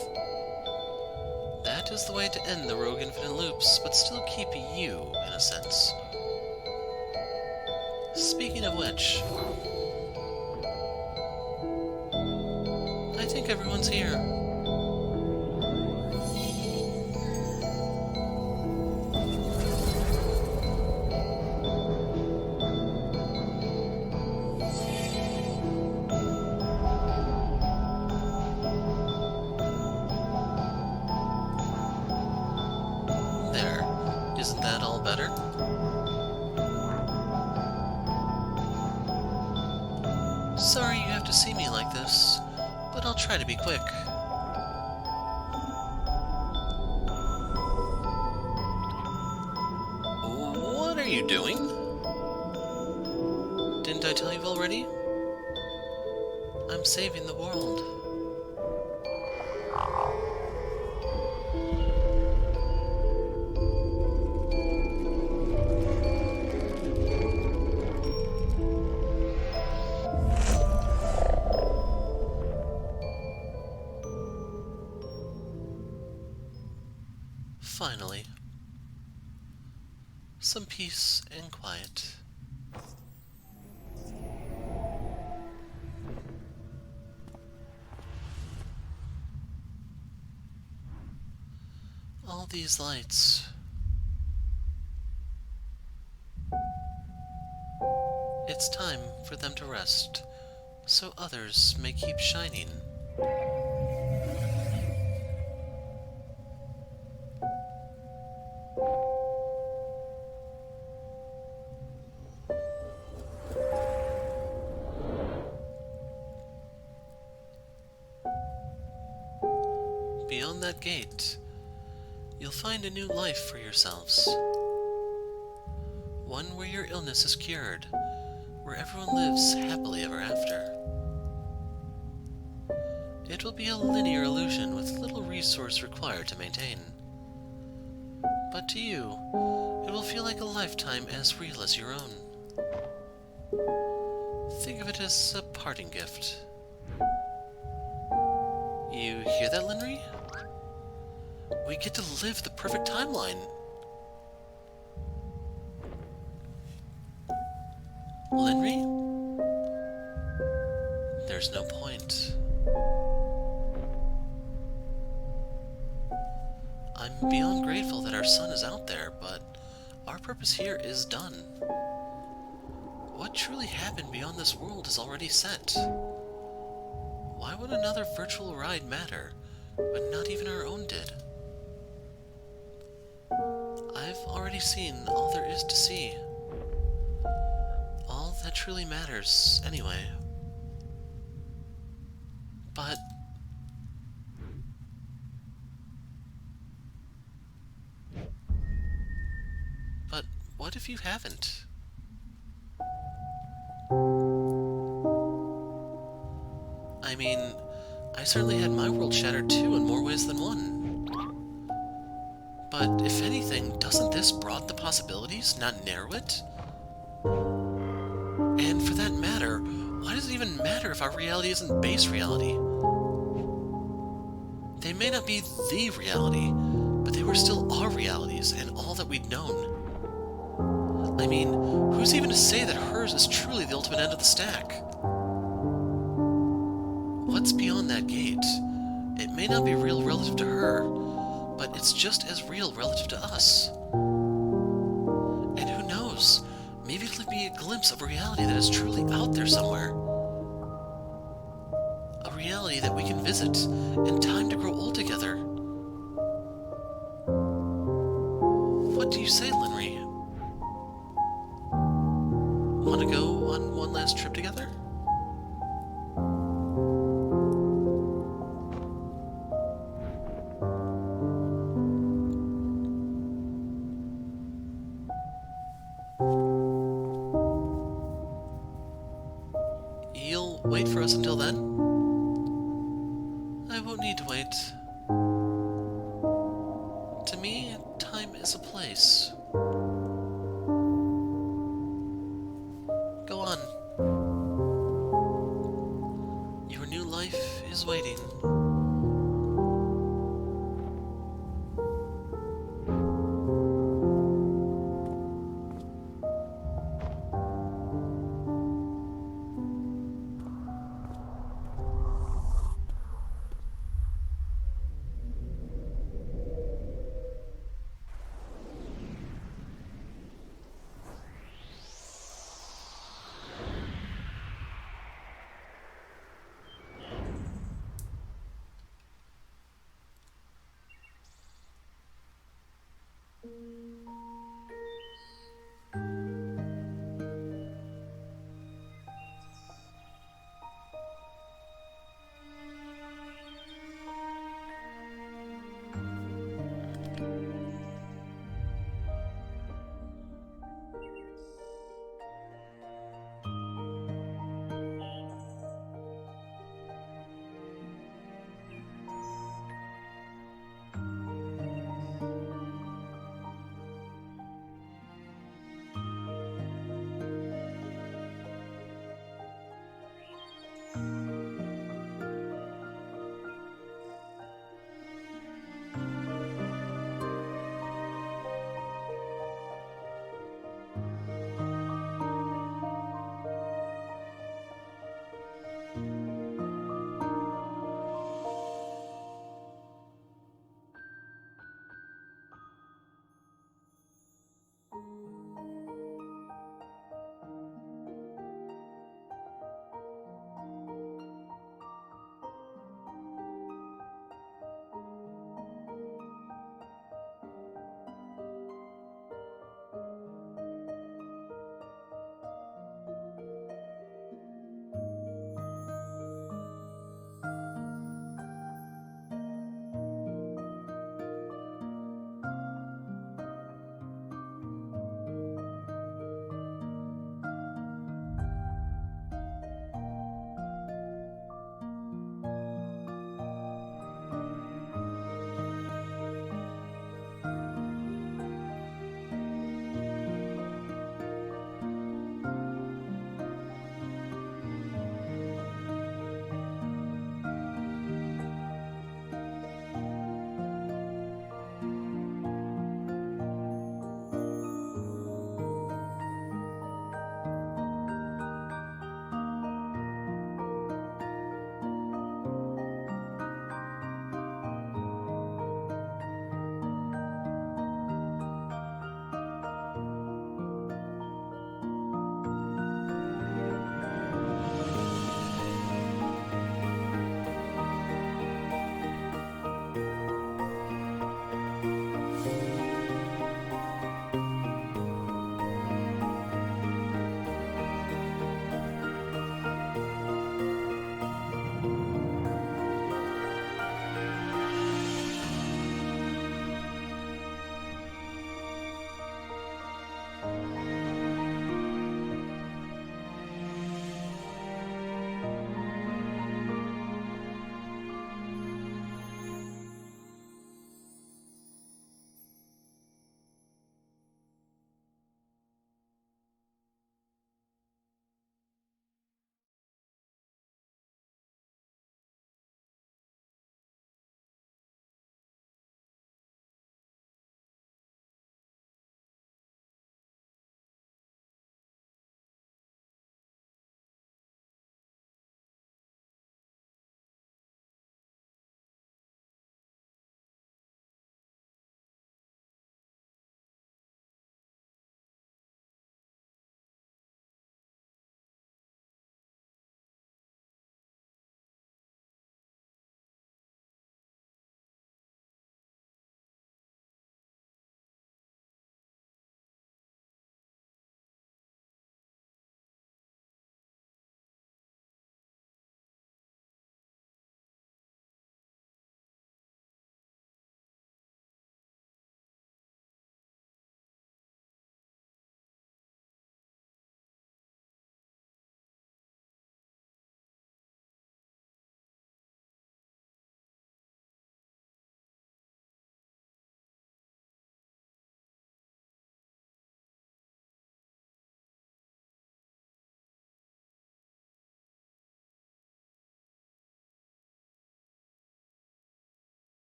That is the way to end the rogue infinite loops, but still keep you, in a sense. Speaking of which, I think everyone's here. There. Isn't that all better? Sorry you have to see me like this, but I'll try to be quick. What are you doing? Didn't I tell you already? I'm saving the world. Finally. Some peace and quiet. All these lights. It's time for them to rest, so others may keep shining. Beyond that gate, you'll find a new life for yourselves. One where your illness is cured, where everyone lives happily ever after. It will be a linear illusion with little resource required to maintain. But to you, it will feel like a lifetime as real as your own. Think of it as a parting gift. You hear that, Linry? We get to live the perfect timeline. Linry? There's no point. I'm beyond grateful that our son is out there, but our purpose here is done. What truly happened beyond this world is already set. Why would another virtual ride matter when not even our own did? I've already seen all there is to see. All that truly matters, anyway. But what if you haven't? I mean, I certainly had my world shattered too in more ways than one. But if anything, doesn't this broaden the possibilities, not narrow it? And for that matter, why does it even matter if our reality isn't base reality? They may not be the reality, but they were still our realities and all that we'd known. I mean, who's even to say that hers is truly the ultimate end of the stack? What's beyond that gate? It may not be real relative to her, but it's just as real relative to us. And who knows, maybe it'll be a glimpse of a reality that is truly out there somewhere. A reality that we can visit, and time to grow old together. What do you say, Linry? Want to go on one last trip together? You'll wait for us until then? I won't need to wait. To me, time is a place. Go on. Your new life is waiting.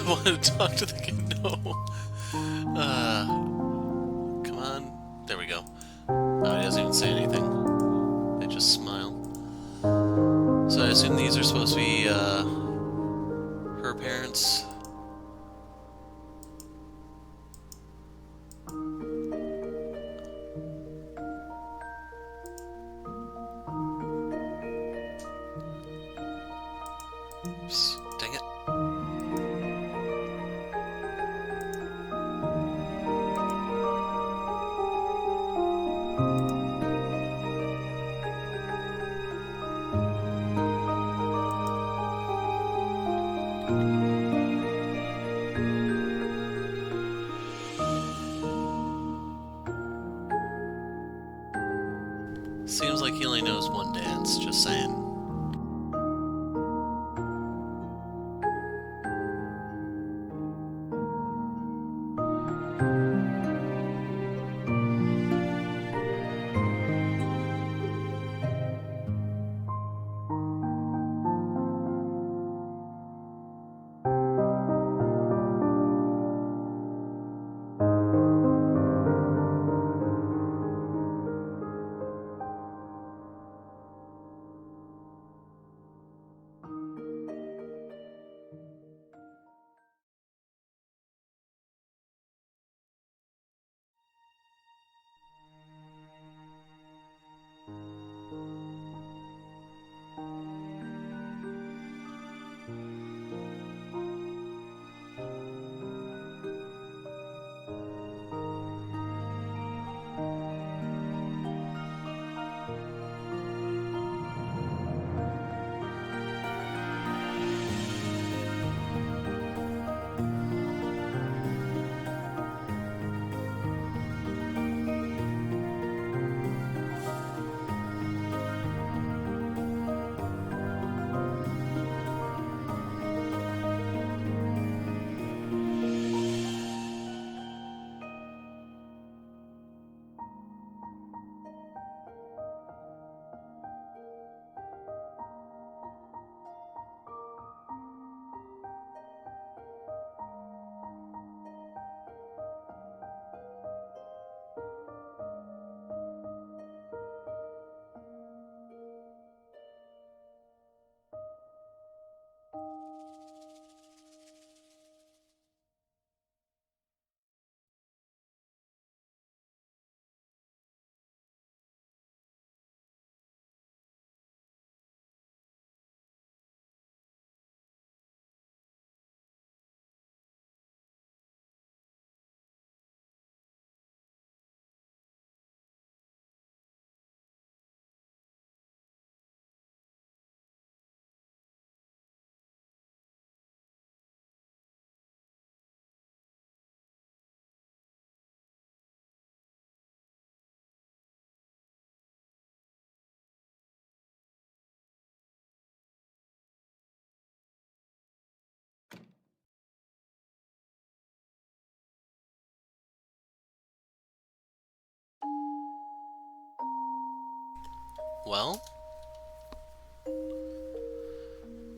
want to talk to the kid. No. Come on. There we go. Oh, he doesn't even say anything. They just smile. So I assume these are supposed to be, her parents. Oops, dang it. Seems like he only knows one dance, just saying. Well,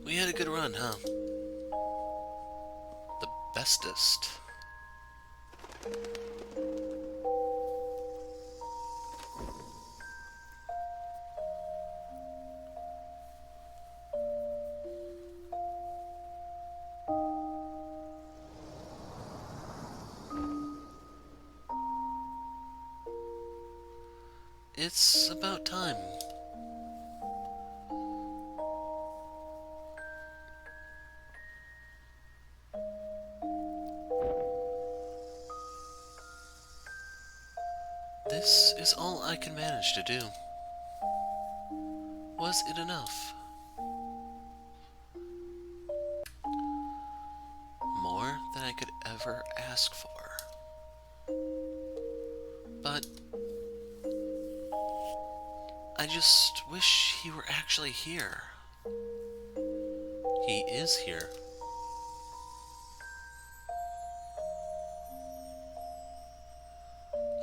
we had a good run, huh? The bestest. It's about time. This is all I can manage to do. Was it enough? More than I could ever ask for. But I just wish he were actually here. He is here.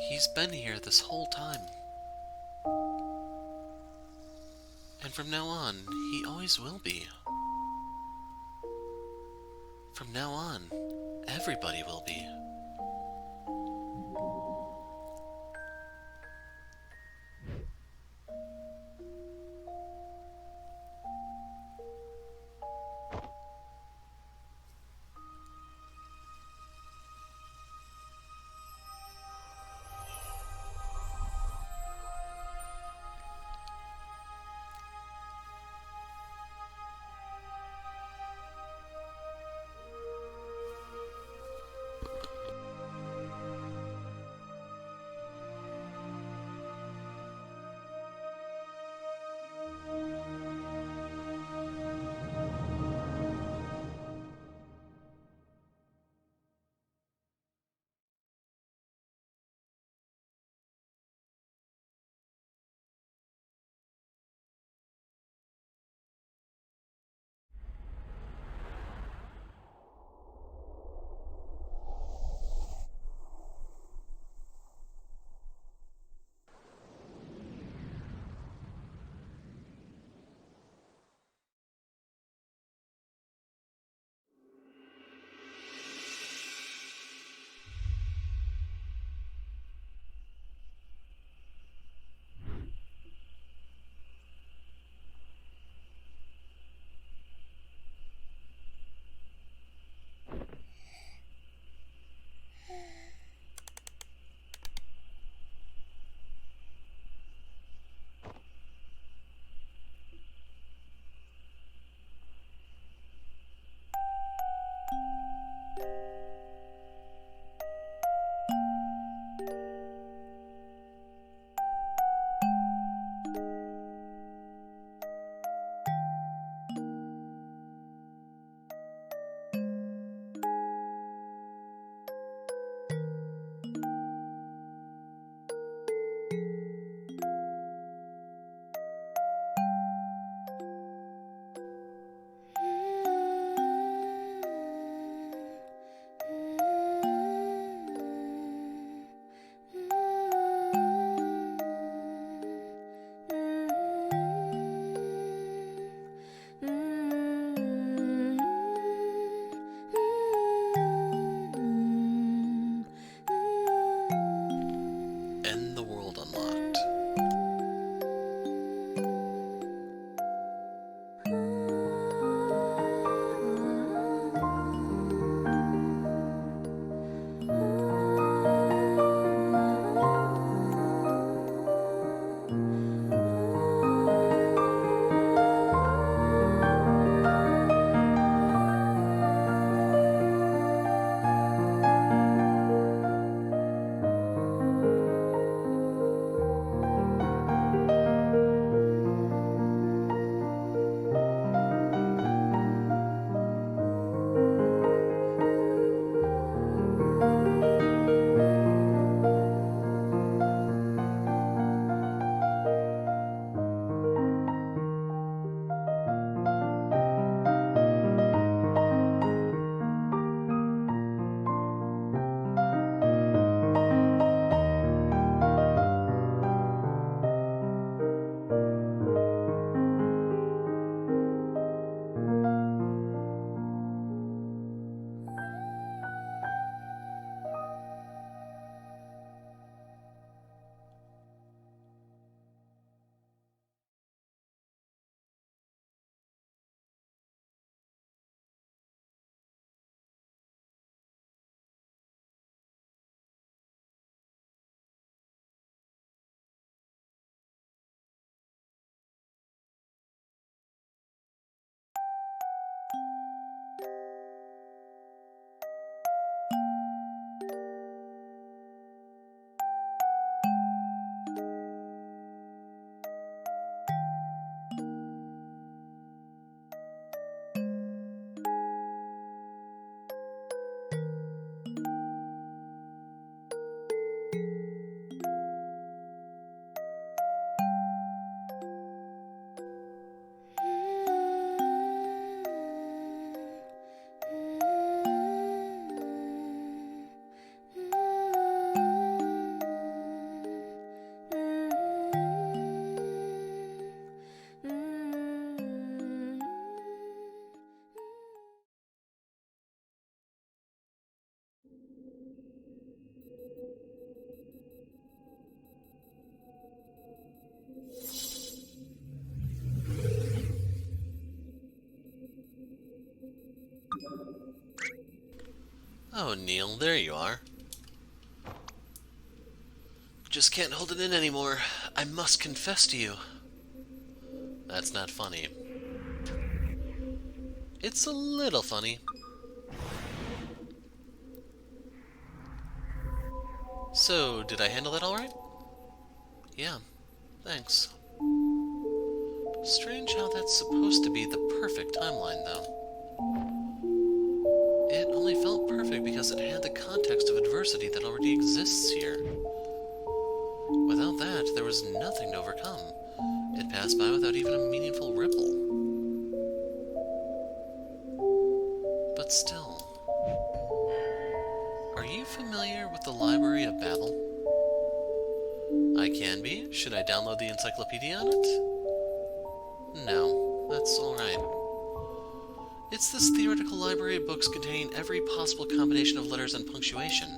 He's been here this whole time. And from now on, he always will be. From now on, everybody will be. Oh, Neil, there you are. Just can't hold it in anymore. I must confess to you. That's not funny. It's a little funny. So, did I handle that alright? Yeah, thanks. Strange how that's supposed to be the perfect timeline, though. It only felt perfect because it had the context of adversity that already exists here. Without that, there was nothing to overcome. It passed by without even a meaningful ripple. But still... Are you familiar with the Library of Babel? I can be. Should I download the encyclopedia on it? No, that's alright. It's this theoretical library of books containing every possible combination of letters and punctuation.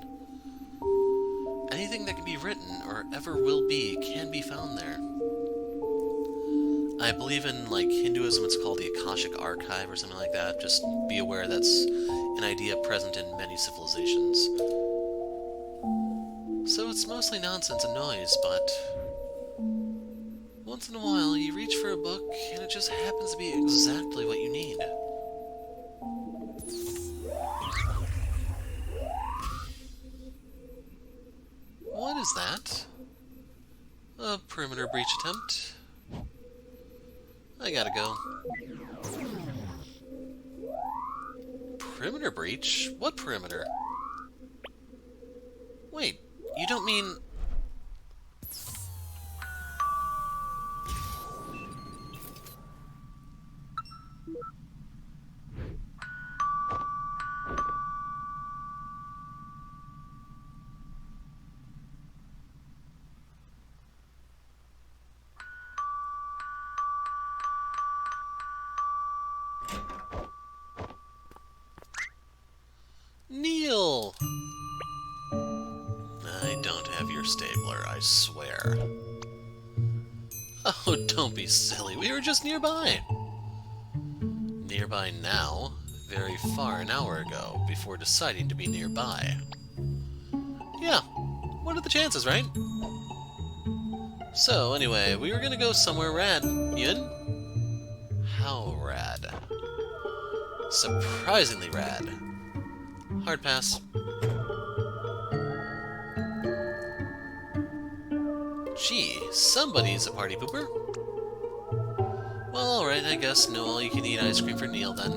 Anything that can be written, or ever will be, can be found there. I believe in, like, Hinduism, it's called the Akashic Archive or something like that. Just be aware that's an idea present in many civilizations. So it's mostly nonsense and noise, but... once in a while, you reach for a book, and it just happens to be exactly what you need. What is that? A perimeter breach attempt? I gotta go. Perimeter breach? What perimeter? Wait, you don't mean... Neil! I don't have your stapler, I swear. Oh, don't be silly, we were just nearby. Nearby now, very far an hour ago, before deciding to be nearby. Yeah, what are the chances, right? So, anyway, we were gonna go somewhere rad. Yun? How rad? Surprisingly rad. Hard pass. Gee, somebody's a party pooper. Well, alright, I guess no all-you-can-eat ice cream for Neil, then.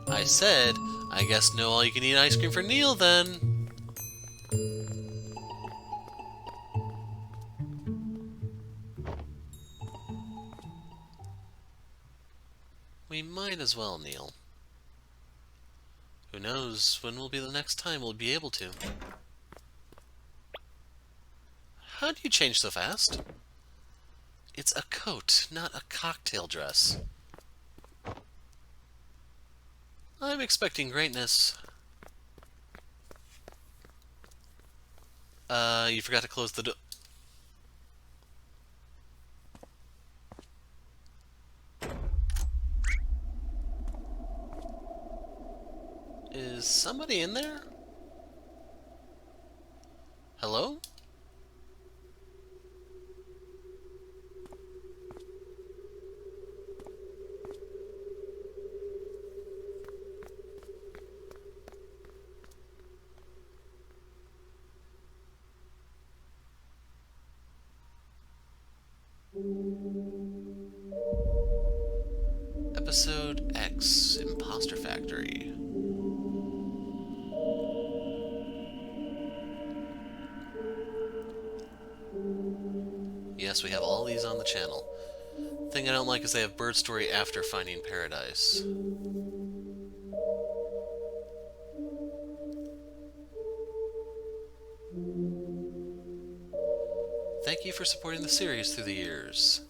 I said, I guess no all-you-can-eat ice cream for Neil, then. We might as well, Neil. Who knows when will be the next time we'll be able to. How do you change so fast? It's a coat, not a cocktail dress. I'm expecting greatness. You forgot to close the door. Is somebody in there? Hello? Episode X, Impostor Factory. Yes, we have all these on the channel. Thing I don't like is they have Bird Story after Finding Paradise. Thank you for supporting the series through the years.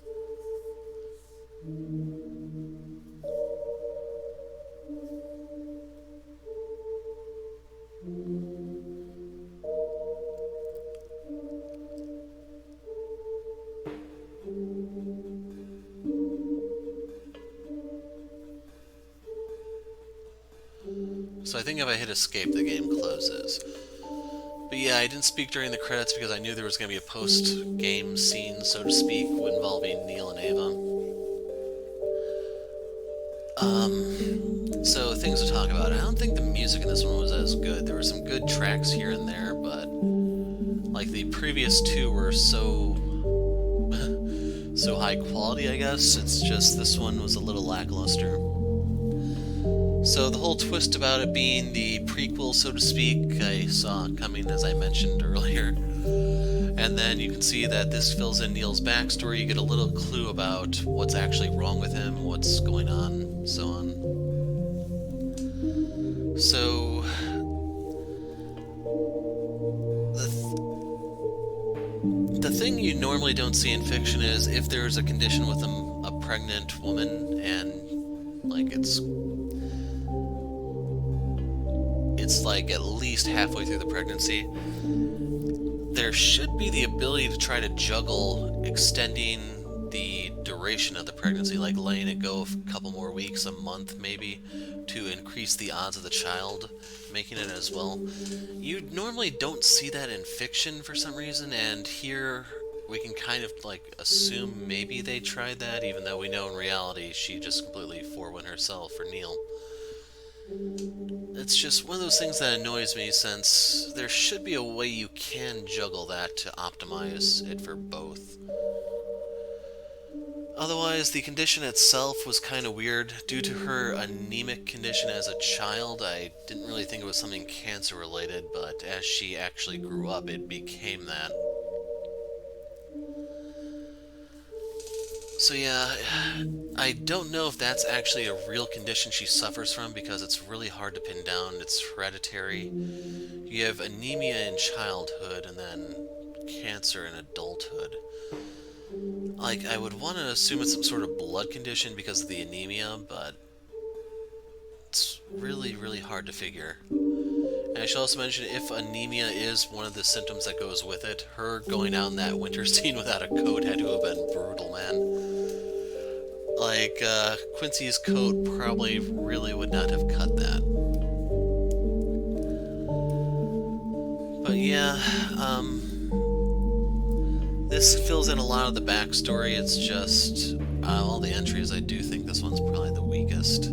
So I think if I hit escape, the game closes. But yeah, I didn't speak during the credits because I knew there was going to be a post-game scene, so to speak, involving Neil and Ava. So things to talk about. I don't think the music in this one was as good. There were some good tracks here and there, but like the previous two were so so high quality, I guess. It's just this one was a little lackluster. So the whole twist about it being the prequel, so to speak, I saw coming, as I mentioned earlier. And then you can see that this fills in Neil's backstory. You get a little clue about what's actually wrong with him, what's going on, so on. So the thing you normally don't see in fiction is if there's a condition with a pregnant woman and like it's like at least halfway through the pregnancy, there should be the ability to try to juggle extending the duration of the pregnancy, like letting it go a couple more weeks, a month maybe, to increase the odds of the child making it as well. You normally don't see that in fiction for some reason, and here we can kind of like assume maybe they tried that, even though we know in reality she just completely forewent herself for Neil. It's just one of those things that annoys me, since there should be a way you can juggle that to optimize it for both. Otherwise, the condition itself was kind of weird. Due to her anemic condition as a child, I didn't really think it was something cancer related, but as she actually grew up, it became that. So yeah, I don't know if that's actually a real condition she suffers from, because it's really hard to pin down. It's hereditary. You have anemia in childhood and then cancer in adulthood. Like, I would want to assume it's some sort of blood condition because of the anemia, but it's really, really hard to figure. And I should also mention, if anemia is one of the symptoms that goes with it, her going out in that winter scene without a coat had to have been brutal, man. Like, Quincy's coat probably really would not have cut that. But yeah, this fills in a lot of the backstory. It's just, all the entries, I do think this one's probably the weakest.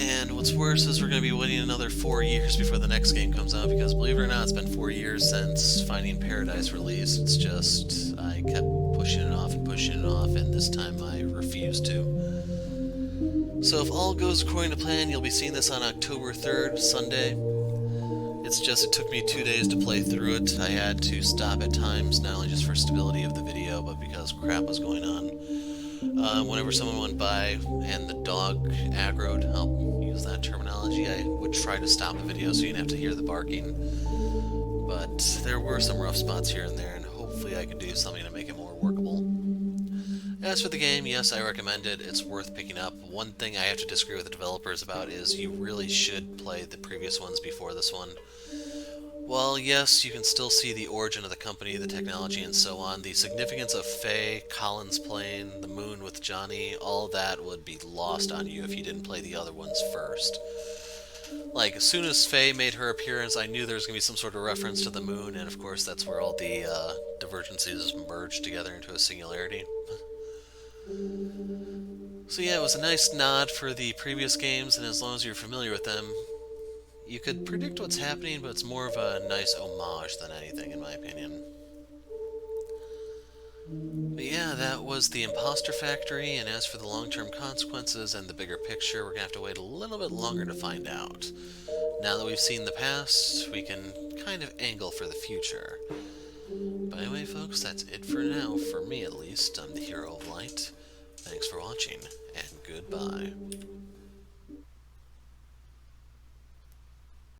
And what's worse is we're going to be waiting another 4 years before the next game comes out, because believe it or not, it's been 4 years since Finding Paradise released. It's just, I kept pushing it off, and this time I refused to. So if all goes according to plan, you'll be seeing this on October 3rd, Sunday. It's just, it took me 2 days to play through it. I had to stop at times, not only just for stability of the video, but because crap was going on. Whenever someone went by and the dog aggroed, I'll use that terminology, I would try to stop the video so you didn't have to hear the barking. But there were some rough spots here and there, and hopefully I could do something to make it more workable. As for the game, yes, I recommend it. It's worth picking up. One thing I have to disagree with the developers about is you really should play the previous ones before this one. While yes, you can still see the origin of the company, the technology, and so on, the significance of Faye, Colin's plane, the moon with Johnny, all that would be lost on you if you didn't play the other ones first. Like, as soon as Faye made her appearance, I knew there was going to be some sort of reference to the moon, and of course that's where all the divergences merged together into a singularity. So yeah, it was a nice nod for the previous games, and as long as you're familiar with them, you could predict what's happening, but it's more of a nice homage than anything, in my opinion. But yeah, that was the Impostor Factory, and as for the long-term consequences and the bigger picture, we're going to have to wait a little bit longer to find out. Now that we've seen the past, we can kind of angle for the future. But anyway, folks, that's it for now, for me at least. I'm the Hero of Light. Thanks for watching, and goodbye.